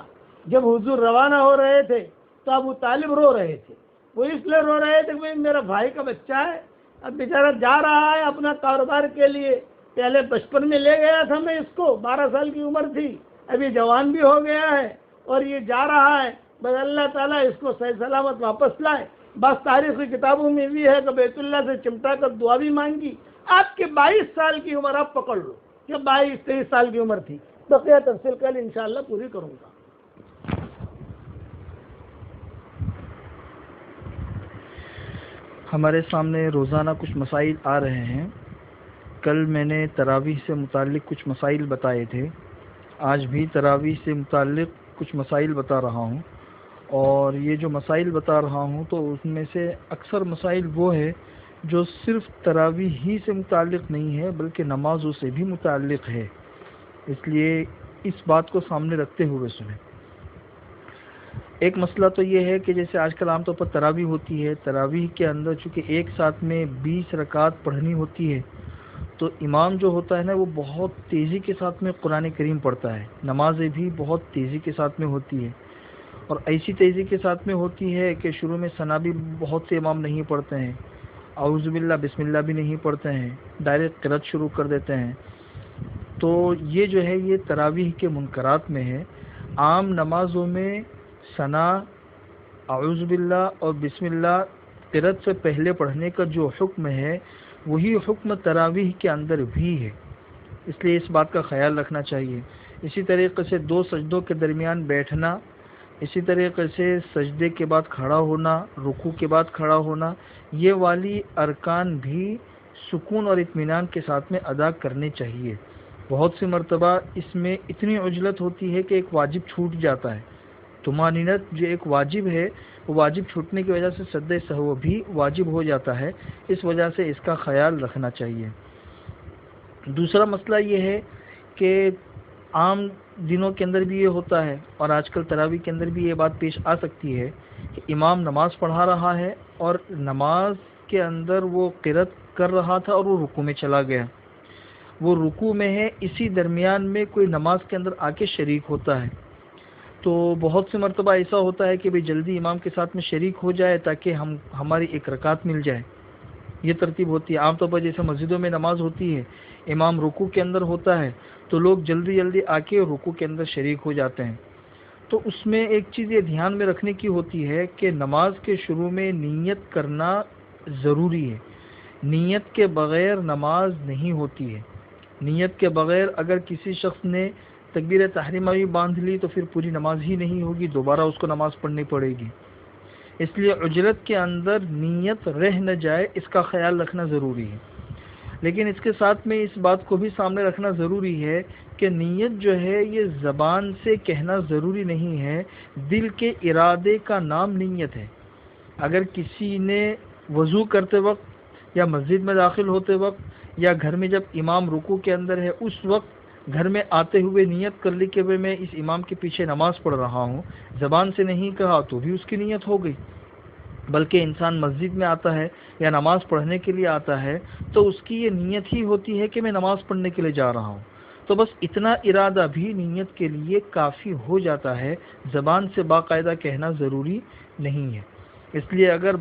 جب حضور روانہ ہو رہے تھے تو ابو طالب رو رہے تھے، وہ اس لیے رو رہے تھے کہ میرا بھائی کا بچہ ہے، اب بیچارہ جا رہا ہے اپنا کاروبار کے لیے، پہلے بچپن میں لے گیا تھا میں اس کو، 12 سال کی عمر تھی، ابھی جوان بھی ہو گیا ہے اور یہ جا رہا ہے، بس اللہ تعالیٰ اس کو صحیح سلامت واپس لائے۔ بس تاریخی کتابوں میں بھی ہے کہ بیت اللہ سے چمٹا کر دعا بھی مانگی۔ آپ کے 22 سال کی عمر آپ پکڑ لو کہ 22-23 سال کی عمر تھی، بقیہ تفصیل کل انشاءاللہ پوری کروں گا۔ ہمارے سامنے روزانہ کچھ مسائل آ رہے ہیں۔ کل میں نے تراویح سے متعلق کچھ مسائل بتائے تھے، آج بھی تراویح سے متعلق کچھ مسائل بتا رہا ہوں، اور یہ جو مسائل بتا رہا ہوں تو اس میں سے اکثر مسائل وہ ہے جو صرف تراویح ہی سے متعلق نہیں ہے بلکہ نمازوں سے بھی متعلق ہے، اس لیے اس بات کو سامنے رکھتے ہوئے سنیں۔ ایک مسئلہ تو یہ ہے کہ جیسے آج کل عام طور پر تراویح ہوتی ہے، تراویح کے اندر چونکہ ایک ساتھ میں 20 رکعت پڑھنی ہوتی ہے تو امام جو ہوتا ہے نا وہ بہت تیزی کے ساتھ میں قرآن کریم پڑھتا ہے، نمازیں بھی بہت تیزی کے ساتھ میں ہوتی ہے، اور ایسی تیزی کے ساتھ میں ہوتی ہے کہ شروع میں ثنا بھی بہت سے امام نہیں پڑھتے ہیں، اعوذ باللہ بسم اللہ بھی نہیں پڑھتے ہیں، ڈائریکٹ قرأت شروع کر دیتے ہیں۔ تو یہ جو ہے یہ تراویح کے منکرات میں ہے۔ عام نمازوں میں ثنا، اعوذ باللہ اور بسم اللہ قرأت سے پہلے پڑھنے کا جو حکم ہے وہی حکم تراویح کے اندر بھی ہے، اس لیے اس بات کا خیال رکھنا چاہیے۔ اسی طریقے سے 2 سجدوں کے درمیان بیٹھنا، اسی طریقے سے سجدے کے بعد کھڑا ہونا، رکوع کے بعد کھڑا ہونا، یہ والی ارکان بھی سکون اور اطمینان کے ساتھ میں ادا کرنے چاہیے۔ بہت سی مرتبہ اس میں اتنی عجلت ہوتی ہے کہ ایک واجب چھوٹ جاتا ہے، طمانینت جو ایک واجب ہے وہ واجب چھوٹنے کی وجہ سے سجدہ سہو بھی واجب ہو جاتا ہے، اس وجہ سے اس کا خیال رکھنا چاہیے۔ دوسرا مسئلہ یہ ہے کہ عام دنوں کے اندر بھی یہ ہوتا ہے اور آج کل تراویح کے اندر بھی یہ بات پیش آ سکتی ہے کہ امام نماز پڑھا رہا ہے اور نماز کے اندر وہ قرات کر رہا تھا اور وہ رکوع میں چلا گیا، وہ رکوع میں ہے، اسی درمیان میں کوئی نماز کے اندر آ کے شریک ہوتا ہے، تو بہت سے مرتبہ ایسا ہوتا ہے کہ بھئی جلدی امام کے ساتھ میں شریک ہو جائے تاکہ ہماری ایک رکعت مل جائے۔ یہ ترتیب ہوتی ہے عام طور پر، جیسے مسجدوں میں نماز ہوتی ہے، امام رکوع کے اندر ہوتا ہے تو لوگ جلدی جلدی آ کے رکوع کے اندر شریک ہو جاتے ہیں۔ تو اس میں ایک چیز یہ دھیان میں رکھنے کی ہوتی ہے کہ نماز کے شروع میں نیت کرنا ضروری ہے، نیت کے بغیر نماز نہیں ہوتی ہے۔ نیت کے بغیر اگر کسی شخص نے تکبیر تحریمہ بھی باندھ لی تو پھر پوری نماز ہی نہیں ہوگی، دوبارہ اس کو نماز پڑھنی پڑے گی۔ اس لیے اجرت کے اندر نیت رہ نہ جائے اس کا خیال رکھنا ضروری ہے، لیکن اس کے ساتھ میں اس بات کو بھی سامنے رکھنا ضروری ہے کہ نیت جو ہے یہ زبان سے کہنا ضروری نہیں ہے، دل کے ارادے کا نام نیت ہے۔ اگر کسی نے وضو کرتے وقت یا مسجد میں داخل ہوتے وقت یا گھر میں جب امام رکوع کے اندر ہے اس وقت گھر میں آتے ہوئے نیت کر لی کہ میں اس امام کے پیچھے نماز پڑھ رہا ہوں، زبان سے نہیں کہا تو بھی اس کی نیت ہو گئی۔ بلکہ انسان مسجد میں آتا ہے یا نماز پڑھنے کے لیے آتا ہے تو اس کی یہ نیت ہی ہوتی ہے کہ میں نماز پڑھنے کے لیے جا رہا ہوں، تو بس اتنا ارادہ بھی نیت کے لیے کافی ہو جاتا ہے، زبان سے باقاعدہ کہنا ضروری نہیں ہے۔ اس لیے اگر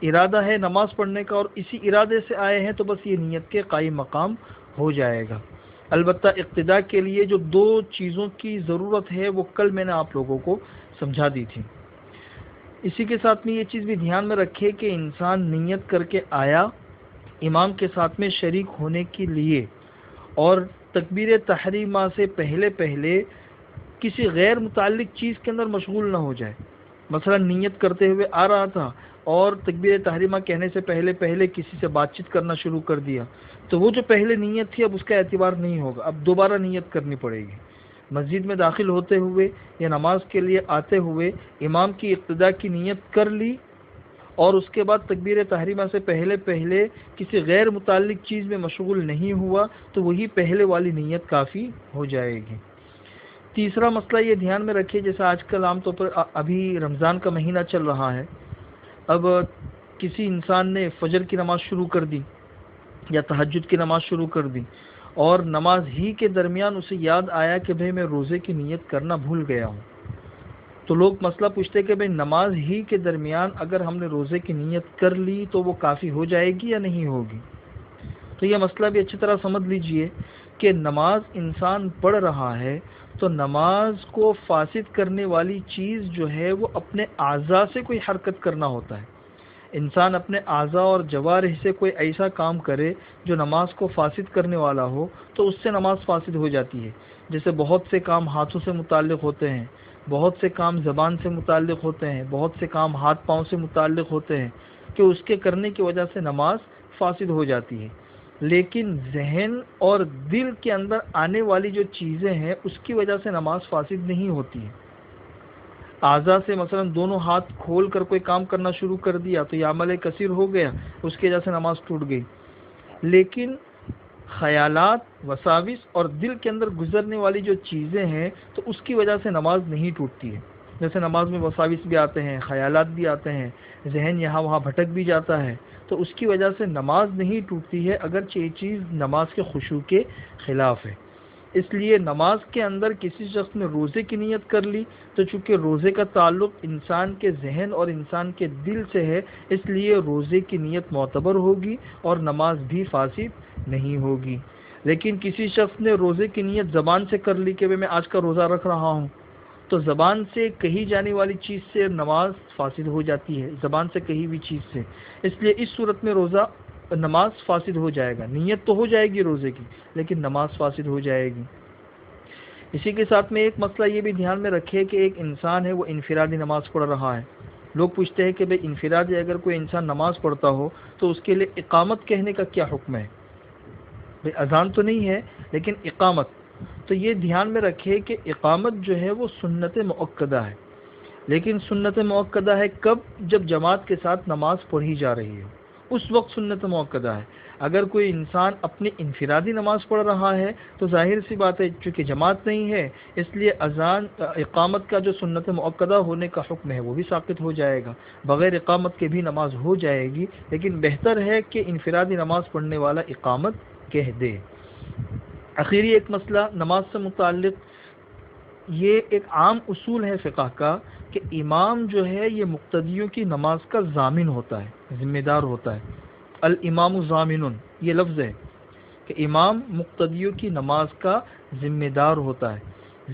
ارادہ ہے نماز پڑھنے کا اور اسی ارادے سے آئے ہیں تو بس یہ نیت کے قائم مقام ہو جائے گا۔ البتہ اقتداء کے لیے جو دو چیزوں کی ضرورت ہے وہ کل میں نے آپ لوگوں کو سمجھا دی تھی۔ اسی کے ساتھ میں یہ چیز بھی دھیان میں رکھے کہ انسان نیت کر کے آیا امام کے ساتھ میں شریک ہونے کے لیے اور تکبیر تحریمہ سے پہلے کسی غیر متعلق چیز کے اندر مشغول نہ ہو جائے۔ مثلا نیت کرتے ہوئے آ رہا تھا اور تکبیر تحریمہ کہنے سے پہلے کسی سے بات چیت کرنا شروع کر دیا تو وہ جو پہلے نیت تھی اب اس کا اعتبار نہیں ہوگا، اب دوبارہ نیت کرنی پڑے گی۔ مسجد میں داخل ہوتے ہوئے یا نماز کے لیے آتے ہوئے امام کی اقتداء کی نیت کر لی اور اس کے بعد تکبیر تحریمہ سے پہلے کسی غیر متعلق چیز میں مشغول نہیں ہوا تو وہی پہلے والی نیت کافی ہو جائے گی۔ تیسرا مسئلہ یہ دھیان میں رکھیے، جیسے آج کل عام طور پر ابھی رمضان کا مہینہ چل رہا ہے، اب کسی انسان نے فجر کی نماز شروع کر دی یا تہجد کی نماز شروع کر دی اور نماز ہی کے درمیان اسے یاد آیا کہ میں روزے کی نیت کرنا بھول گیا ہوں، تو لوگ مسئلہ پوچھتے کہ نماز ہی کے درمیان اگر ہم نے روزے کی نیت کر لی تو وہ کافی ہو جائے گی یا نہیں ہوگی؟ تو یہ مسئلہ بھی اچھی طرح سمجھ لیجئے کہ نماز انسان پڑھ رہا ہے تو نماز کو فاسد کرنے والی چیز جو ہے وہ اپنے اعضاء سے کوئی حرکت کرنا ہوتا ہے۔ انسان اپنے اعضاء اور جوارح سے کوئی ایسا کام کرے جو نماز کو فاسد کرنے والا ہو تو اس سے نماز فاسد ہو جاتی ہے۔ جیسے بہت سے کام ہاتھوں سے متعلق ہوتے ہیں، بہت سے کام زبان سے متعلق ہوتے ہیں، بہت سے کام ہاتھ پاؤں سے متعلق ہوتے ہیں کہ اس کے کرنے کی وجہ سے نماز فاسد ہو جاتی ہے، لیکن ذہن اور دل کے اندر آنے والی جو چیزیں ہیں اس کی وجہ سے نماز فاسد نہیں ہوتی ہے۔ اعضاء سے مثلا دونوں ہاتھ کھول کر کوئی کام کرنا شروع کر دیا تو یہ عمل کثیر ہو گیا، اس کی وجہ سے نماز ٹوٹ گئی، لیکن خیالات، وساوس اور دل کے اندر گزرنے والی جو چیزیں ہیں تو اس کی وجہ سے نماز نہیں ٹوٹتی ہے۔ جیسے نماز میں وساوس بھی آتے ہیں، خیالات بھی آتے ہیں، ذہن یہاں وہاں بھٹک بھی جاتا ہے تو اس کی وجہ سے نماز نہیں ٹوٹتی ہے، اگرچہ یہ چیز نماز کے خشوع کے خلاف ہے۔ اس لیے نماز کے اندر کسی شخص نے روزے کی نیت کر لی تو چونکہ روزے کا تعلق انسان کے ذہن اور انسان کے دل سے ہے، اس لیے روزے کی نیت معتبر ہوگی اور نماز بھی فاسد نہیں ہوگی۔ لیکن کسی شخص نے روزے کی نیت زبان سے کر لی کہ میں آج کا روزہ رکھ رہا ہوں، تو زبان سے کہی جانے والی چیز سے نماز فاسد ہو جاتی ہے، زبان سے کہی ہوئی چیز سے۔ اس لیے اس صورت میں نماز فاسد ہو جائے گا، نیت تو ہو جائے گی روزے کی لیکن نماز فاسد ہو جائے گی۔ اسی کے ساتھ میں ایک مسئلہ یہ بھی دھیان میں رکھے کہ ایک انسان ہے وہ انفرادی نماز پڑھ رہا ہے، لوگ پوچھتے ہیں کہ انفرادی اگر کوئی انسان نماز پڑھتا ہو تو اس کے لیے اقامت کہنے کا کیا حکم ہے؟ اذان تو نہیں ہے لیکن اقامت، تو یہ دھیان میں رکھے کہ اقامت جو ہے وہ سنت مؤکدہ ہے، لیکن سنت مؤکدہ ہے کب؟ جب جماعت کے ساتھ نماز پڑھی جا رہی ہے، اس وقت سنت مؤکدہ ہے۔ اگر کوئی انسان اپنی انفرادی نماز پڑھ رہا ہے تو ظاہر سی بات ہے، چونکہ جماعت نہیں ہے اس لیے اذان اقامت کا جو سنت مؤکدہ ہونے کا حکم ہے وہ بھی ساقط ہو جائے گا، بغیر اقامت کے بھی نماز ہو جائے گی، لیکن بہتر ہے کہ انفرادی نماز پڑھنے والا اقامت کہہ دے۔ آخری ایک مسئلہ نماز سے متعلق، یہ ایک عام اصول ہے فقہ کا کہ امام جو ہے یہ مقتدیوں کی نماز کا ضامن ہوتا ہے، ذمہ دار ہوتا ہے۔ الامام ضامن، یہ لفظ ہے کہ امام مقتدیوں کی نماز کا ذمہ دار ہوتا ہے۔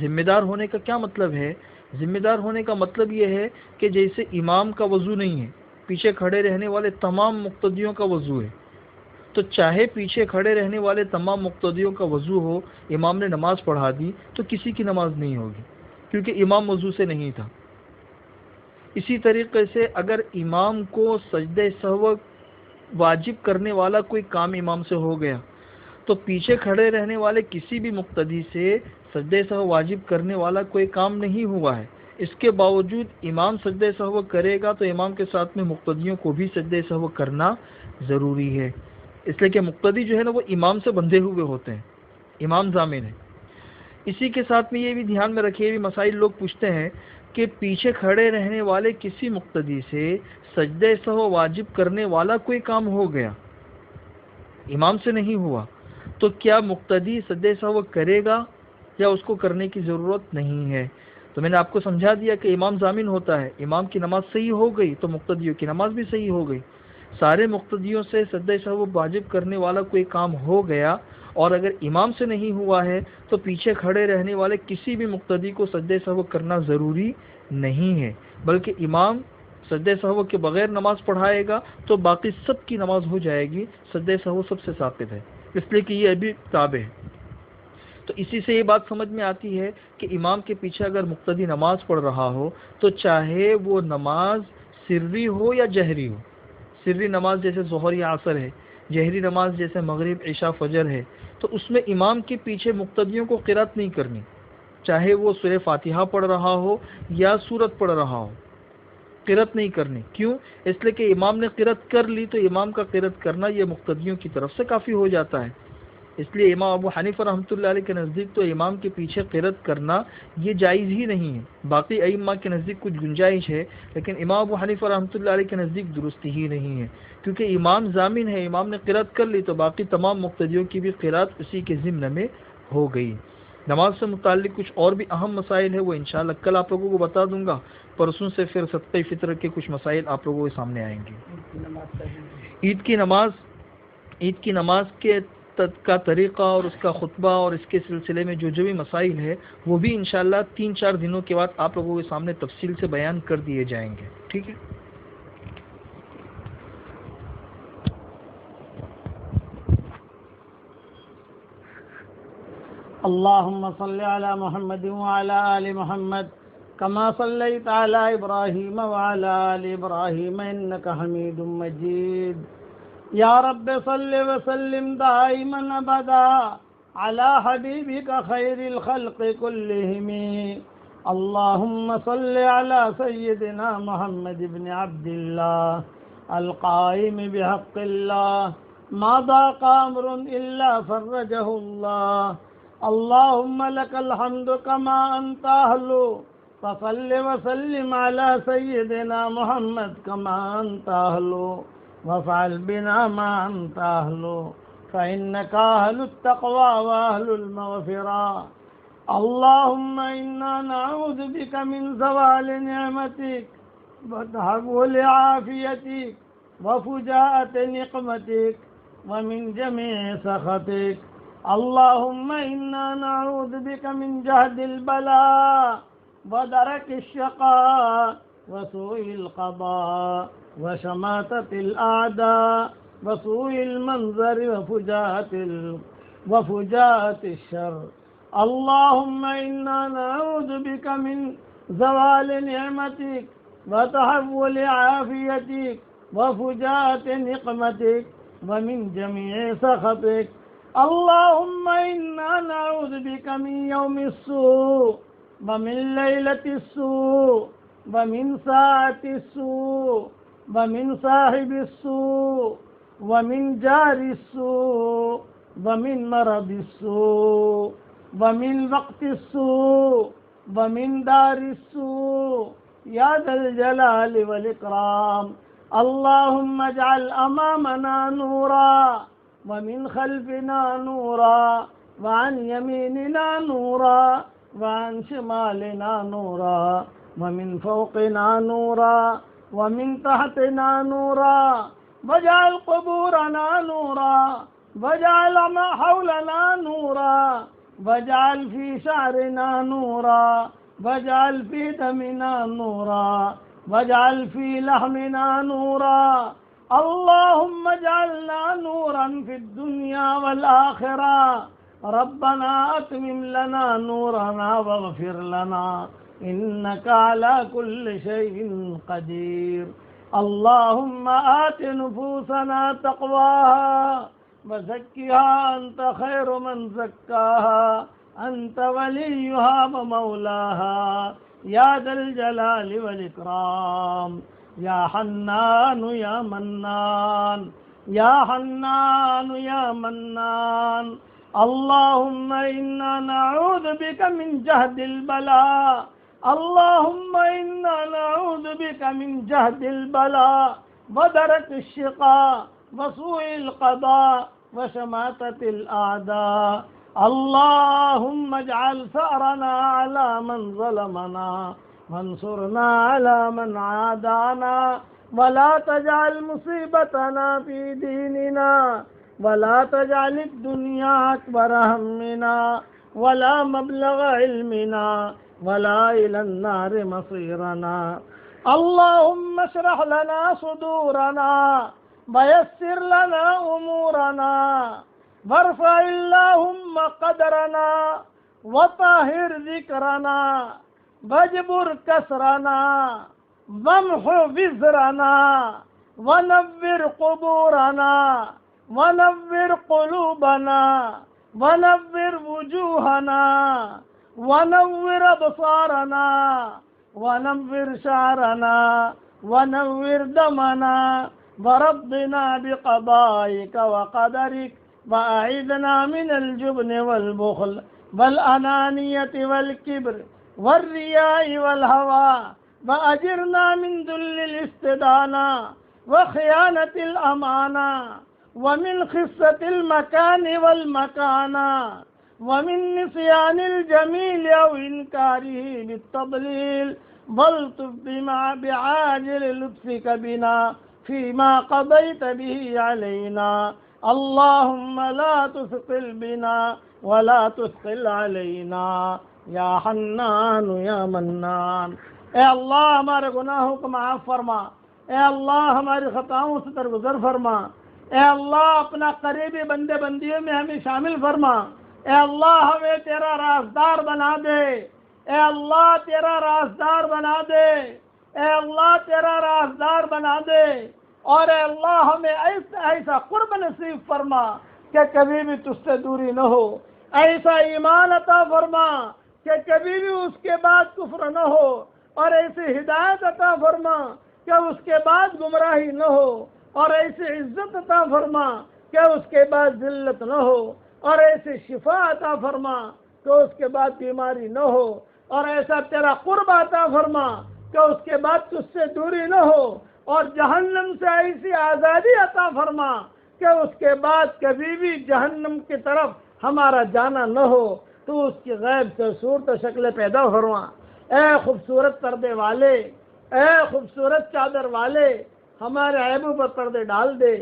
ذمہ دار ہونے کا کیا مطلب ہے؟ ذمہ دار ہونے کا مطلب یہ ہے کہ جیسے امام کا وضو نہیں ہے، پیچھے کھڑے رہنے والے تمام مقتدیوں کا وضو ہے، تو چاہے پیچھے کھڑے رہنے والے تمام مقتدیوں کا وضو ہو، امام نے نماز پڑھا دی تو کسی کی نماز نہیں ہوگی، کیونکہ امام وضو سے نہیں تھا۔ اسی طریقے سے اگر امام کو سجدہ سہو واجب کرنے والا کوئی کام امام سے ہو گیا تو پیچھے کھڑے رہنے والے کسی بھی مقتدی سے سجدہ سہو واجب کرنے والا کوئی کام نہیں ہوا ہے، اس کے باوجود امام سجدہ سہو کرے گا تو امام کے ساتھ میں مقتدیوں کو بھی سجدہ سہو کرنا ضروری ہے، اس لیے کہ مقتدی جو ہے نا وہ امام سے بندھے ہوئے ہوتے ہیں، امام ضامن ہے۔ اسی کے ساتھ میں یہ بھی دھیان میں رکھیے، بھی مسائل لوگ پوچھتے ہیں کہ پیچھے کھڑے رہنے والے کسی مقتدی سے سجدہ سہو واجب کرنے والا کوئی کام ہو گیا، امام سے نہیں ہوا، تو کیا مقتدی سجدہ سہو کرے گا یا اس کو کرنے کی ضرورت نہیں ہے؟ تو میں نے آپ کو سمجھا دیا کہ امام ضامن ہوتا ہے، امام کی نماز صحیح ہو گئی تو مقتدیوں کی نماز بھی صحیح ہو گئی۔ سارے مقتدیوں سے سجدہ سہو واجب کرنے والا کوئی کام ہو گیا اور اگر امام سے نہیں ہوا ہے تو پیچھے کھڑے رہنے والے کسی بھی مقتدی کو سجدہ سہو کرنا ضروری نہیں ہے، بلکہ امام سجدہ سہو کے بغیر نماز پڑھائے گا تو باقی سب کی نماز ہو جائے گی، سجدہ سہو سب سے ثابت ہے، اس لیے کہ یہ ابھی تابع ہے۔ تو اسی سے یہ بات سمجھ میں آتی ہے کہ امام کے پیچھے اگر مقتدی نماز پڑھ رہا ہو تو چاہے وہ نماز سری ہو یا جہری ہو، سری نماز جیسے ظہر یا عصر ہے، جہری نماز جیسے مغرب عشاء فجر ہے، تو اس میں امام کے پیچھے مقتدیوں کو قرات نہیں کرنی، چاہے وہ سورہ فاتحہ پڑھ رہا ہو یا سورت پڑھ رہا ہو، قرات نہیں کرنی۔ کیوں؟ اس لیے کہ امام نے قرات کر لی تو امام کا قرات کرنا یہ مقتدیوں کی طرف سے کافی ہو جاتا ہے، اس لیے امام ابو حنیفہ رحمۃ اللہ علیہ کے نزدیک تو امام کے پیچھے قرات کرنا یہ جائز ہی نہیں ہے۔ باقی ائمہ کے نزدیک کچھ گنجائش ہے، لیکن امام ابو حنیفہ رحمۃ اللہ علیہ کے نزدیک درست ہی نہیں ہے، کیونکہ امام ضامن ہے، امام نے قرات کر لی تو باقی تمام مقتدیوں کی بھی قرات اسی کے ضمن میں ہو گئی۔ نماز سے متعلق کچھ اور بھی اہم مسائل ہے، وہ انشاءاللہ کل آپ لوگوں کو بتا دوں گا، پرسوں سے پھر صدقہ فطر کے کچھ مسائل آپ لوگوں کے سامنے آئیں گے۔ عید کی نماز کا طریقہ اور اس کا خطبہ اور اس کے سلسلے میں جو بھی مسائل ہے وہ بھی انشاءاللہ 3-4 دنوں کے بعد آپ لوگوں کے سامنے تفصیل سے بیان کر دیے جائیں گے، ٹھیک ہے؟ اللهم صل على محمد وعلى آل محمد كما صليت على إبراهيم وعلى آل إبراهيم إنك حميد مجيد يا رب صل وسلم دائما أبدا على حبيبك خير الخلق كلهم اللهم صل على سيدنا محمد بن عبد الله القائم بحق الله ما ضاق أمر إلا فرجه الله اللهم لك الحمد كما أنت أهل فصل وسلم على سيدنا محمد كما أنت أهل وافعل بنا ما أنت أهل فإنك أهل التقوى وأهل المغفرة اللهم إنا نعوذ بك من زوال نعمتك وتحول عافيتك وفجاءة نقمتك ومن جميع سخطك اللهم إنا نعوذ بك من جهد البلاء ودرك الشقاء وسوء القضاء وشماتة الأعداء وسوء المنظر وفجاءة الشر اللهم إنا نعوذ بك من زوال نعمتك وتحول عافيتك وفجاءة نقمتك ومن جميع سخطك اللهم إنا نعوذ بك من يوم السوء ومن ليلة السوء ومن ساعة السوء ومن صاحب السوء ومن جار السوء ومن مرض السوء ومن وقت السوء ومن دار السوء يا ذا الجلال والإكرام. اللهم اجعل أمامنا نورا ومن خلفنا نورا وعن يميننا نورا وعن شمالنا نورا ومن فوقنا نورا ومن تحتنا نورا واجعل قبورنا نورا واجعل ما حولنا نورا واجعل في شعرنا نورا واجعل في دمنا نورا واجعل في لحمنا نورا. اللهم اجعلنا نورا في الدنيا والآخرة. ربنا أتمم لنا نورنا واغفر لنا إنك على كل شيء قدير. اللهم آت نفوسنا تقواها وزكها أنت خير من زكاها أنت وليها ومولاها يا ذا الجلال والإكرام. يا حنان يا منان يا حنان يا منان. اللهم إنا نعوذ بك من جهد البلاء. اللهم إنا نعوذ بك من جهد البلاء ودرك الشقاء وسوء القضاء وشماتة الأعداء. اللهم اجعل ثأرنا على من ظلمنا وانصرنا على من عادانا ولا تجعل مصيبتنا في ديننا ولا تجعل الدنيا أكبر همنا ولا مبلغ علمنا ولا إلى النار مصيرنا. اللهم اشرح لنا صدورنا ويسر لنا أمورنا وارفع اللهم قدرنا وطهر ذكرنا واجبر كسرنا وامحو وزرنا ونور قبورنا ونور قلوبنا ونور وجوهنا ونور أبصارنا ونور شعرنا ونور دمنا وربنا بقضائك وقدرك وأعذنا من الجبن والبخل والأنانية والكبر والرياء والهوى وأجرنا من ذل الاستدانة وخيانة الأمانة ومن خسة المكان والمكانة ومن نسيان الجميل أو إنكاره بالتضليل. والطف بما بعاجل لطفك بنا فيما قضيت به علينا. اللهم لا تثقل بنا ولا تثقل علينا یا حنان یا منان. اے اللہ ہمارے گناہوں کو معاف فرما. اے اللہ ہماری خطاؤں سے درگزر فرما. اے اللہ اپنا قریبی بندے بندیوں میں ہمیں شامل فرما. اے اللہ ہمیں تیرا رازدار بنا دے. اے اللہ تیرا رازدار بنا دے. اے اللہ تیرا رازدار بنا دے. اور اے اللہ ہمیں ایسا قرب نصیب فرما کہ کبھی بھی تجھ سے دوری نہ ہو. ایسا ایمان عطا فرما کہ کبھی بھی اس کے بعد کفر نہ ہو. اور ایسی ہدایت عطا فرما کہ اس کے بعد گمراہی نہ ہو. اور ایسی عزت عطا فرما کہ اس کے بعد ذلت نہ ہو. اور ایسی شفا عطا فرما کہ اس کے بعد بیماری نہ ہو. اور ایسا تیرا قرب عطا فرما کہ اس کے بعد تجھ سے دوری نہ ہو. اور جہنم سے ایسی آزادی عطا فرما کہ اس کے بعد کبھی بھی جہنم کی طرف ہمارا جانا نہ ہو. تو اس کی غیب سے صورت و شکل پیدا فرما. اے خوبصورت پردے والے، اے خوبصورت چادر والے، ہمارے عیبوں پر پردے ڈال دے.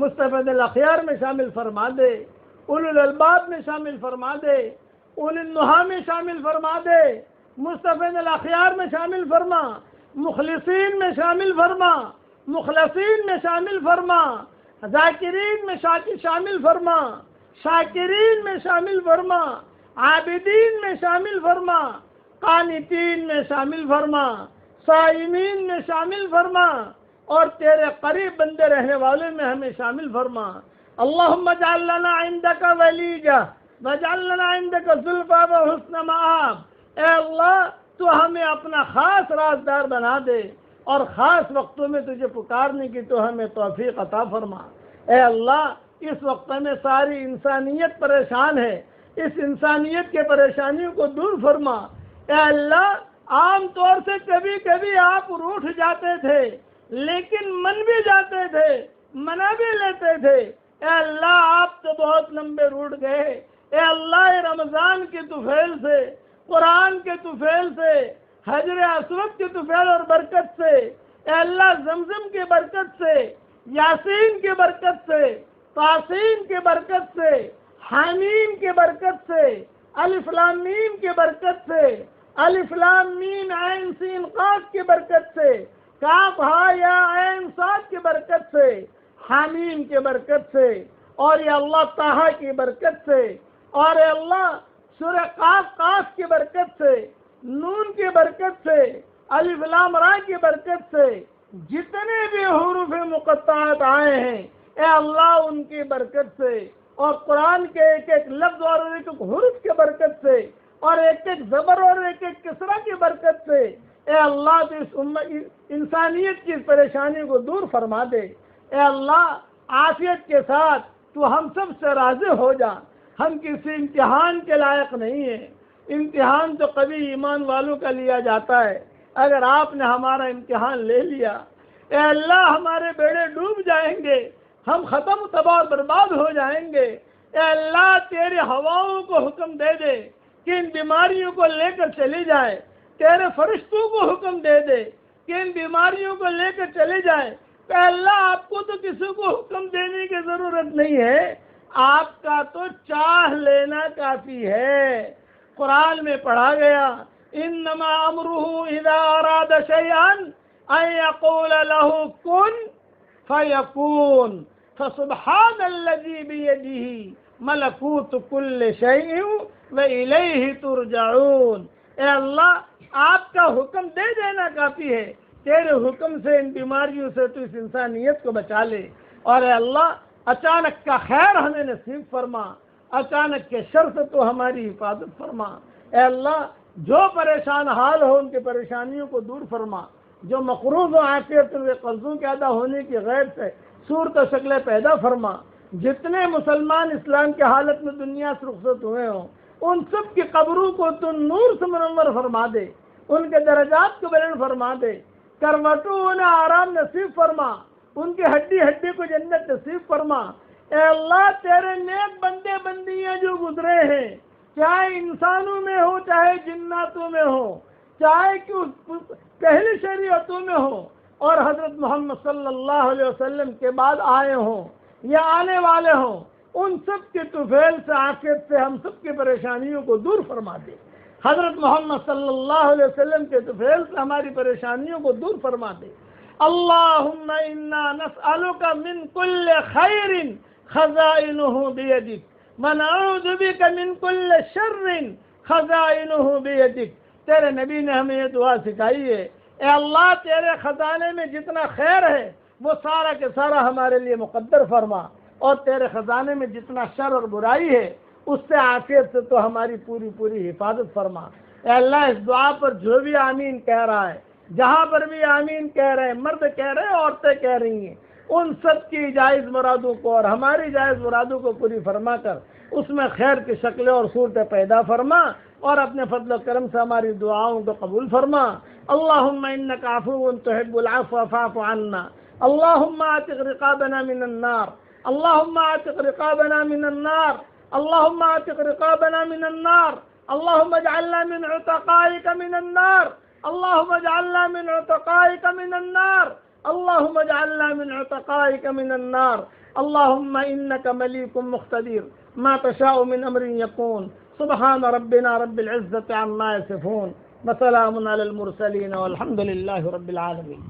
مصطفی الاخیار میں شامل فرما دے. اولو الالباب میں شامل فرما دے. اولو النہا میں شامل فرما دے. مصطفی الاخیار میں شامل فرما. مخلصین میں شامل فرما. مخلصین میں شامل فرما. ذاکرین میں شامل فرما. شاکرین میں شامل فرما. عابدین میں شامل فرما. قانتین میں شامل فرما. صائمین میں شامل فرما. اور تیرے قریب بندے رہنے والے میں ہمیں شامل فرما. اللہم اجعل لنا عندک ولیجہ واجعل لنا عندک زلفیٰ وحسن مآب. اے اللہ تو ہمیں اپنا خاص رازدار بنا دے. اور خاص وقتوں میں تجھے پکارنے کی تو ہمیں توفیق عطا فرما۔ اے اللہ، اس وقت میں ساری انسانیت پریشان ہے، اس انسانیت کے پریشانیوں کو دور فرما۔ اے اللہ، عام طور سے کبھی کبھی آپ روٹھ جاتے تھے لیکن من بھی جاتے تھے، منا بھی لیتے تھے۔ اے اللہ، آپ تو بہت لمبے روٹ گئے۔ اے اللہ، رمضان کے طفیل سے، قرآن کے طفیل سے، حجر اسود کے طفیل اور برکت سے، اے اللہ زمزم کی برکت سے، یاسین کی برکت سے، تاسین کی برکت سے، حامیم کی برکت سے، الف لام میم کی برکت سے، الف لام میم عین سین قاف کی برکت سے، کاف ہا یا عین صاد کی برکت سے، حامیم کی برکت سے، اور یا اللہ طٰہٰ کی برکت سے، اور اے اللہ سورہ قاف کی برکت سے، نون کی برکت سے، الف لام را کی برکت سے، جتنے بھی حروف مقطعات آئے ہیں اے اللہ ان کی برکت سے، اور قرآن کے ایک ایک لفظ اور ایک ایک حروف کی برکت سے، اور ایک ایک زبر اور ایک ایک کسرہ کی برکت سے، اے اللہ تو اس انسانیت کی اس پریشانی کو دور فرما دے۔ اے اللہ، عافیت کے ساتھ تو ہم سب سے راضی ہو جا۔ ہم کسی امتحان کے لائق نہیں ہیں، امتحان تو کبھی ایمان والوں کا لیا جاتا ہے۔ اگر آپ نے ہمارا امتحان لے لیا اے اللہ، ہمارے بیڑے ڈوب جائیں گے، ہم ختم تباہ اور برباد ہو جائیں گے۔ اے اللہ، تیرے ہواؤں کو حکم دے دے کہ ان بیماریوں کو لے کر چلی جائے، تیرے فرشتوں کو حکم دے دے کہ ان بیماریوں کو لے کر چلے جائے۔ اے اللہ، آپ کو تو کسی کو حکم دینے کی ضرورت نہیں ہے، آپ کا تو چاہ لینا کافی ہے۔ قرآن میں پڑھا گیا انما امرہ اذا اراد شیئا ان یقول له کن فیکون فسبحان الذی بیدہ ملکوت کل شیء والیہ ترجعون۔ اے اللہ، آپ کا حکم دے دینا کافی ہے، تیرے حکم سے ان بیماریوں سے تو اس انسانیت کو بچا لے، اور اے اللہ اچانک کا خیر ہمیں نصیب فرما، اچانک کے شر سے تو ہماری حفاظت فرما۔ اے اللہ، جو پریشان حال ہو ان کی پریشانیوں کو دور فرما، جو مقروض و عافیت ہوئے قرضوں کے ادا ہونے کی غیر سے صورت و شکلیں پیدا فرما۔ جتنے مسلمان اسلام کی حالت میں دنیا سے رخصت ہوئے ہوں ان سب کی قبروں کو تو نور سے منور فرما دے، ان کے درجات کو بلند فرما دے، کروٹوں انہیں آرام نصیب فرما، ان کی ہڈی ہڈی کو جنت نصیب فرما۔ اے اللہ، تیرے نیک بندے بندیاں جو گزرے ہیں، چاہے انسانوں میں ہو چاہے جناتوں میں ہو، چاہے کہ پہلی شریعتوں میں ہو اور حضرت محمد صلی اللہ علیہ وسلم کے بعد آئے ہوں یا آنے والے ہوں، ان سب کے طفیل سے عافیت سے ہم سب کی پریشانیوں کو دور فرما دے۔ حضرت محمد صلی اللہ علیہ وسلم کے طفیل سے ہماری پریشانیوں کو دور فرما دے۔ اللہم انا نسألک من کل خیر خزائنہ بیدک ونعوذ بک من کل شر خزائنہ بیدک۔ تیرے نبی نے ہمیں یہ دعا سکھائی ہے، اے اللہ، تیرے خزانے میں جتنا خیر ہے وہ سارا کے سارا ہمارے لیے مقدر فرما، اور تیرے خزانے میں جتنا شر اور برائی ہے اس سے عافیت سے تو ہماری پوری حفاظت فرما۔ اے اللہ، اس دعا پر جو بھی آمین کہہ رہا ہے، جہاں پر بھی آمین کہہ رہے ہیں، مرد کہہ رہے ہیں، عورتیں کہہ رہی ہیں، ان سب کی جائز مرادوں کو اور ہماری جائز مرادوں کو پوری فرما کر اس میں خیر کی شکلیں اور صورتیں پیدا فرما، اور اپنے فضل و کرم سے ہماری دعاؤں کو قبول فرما۔ اللہم انک عفو تحب العفو فاعف عنا، اللہم اعتق رقابنا من النار، اللہم اعتق رقابنا من النار، اللہم اعتق رقابنا من النار، اللہم اجعلنا من عتقائک من النار، اللہم اجعلنا من عتقائک من النار، اللہم اجعلنا من عتقائک من النار، اللہم انک ملیک مقتدر ما تشاء من امر یکون، سبحان ربنا رب العزة عما یصفون، وسلام علی المرسلین والحمد للہ رب العالمین۔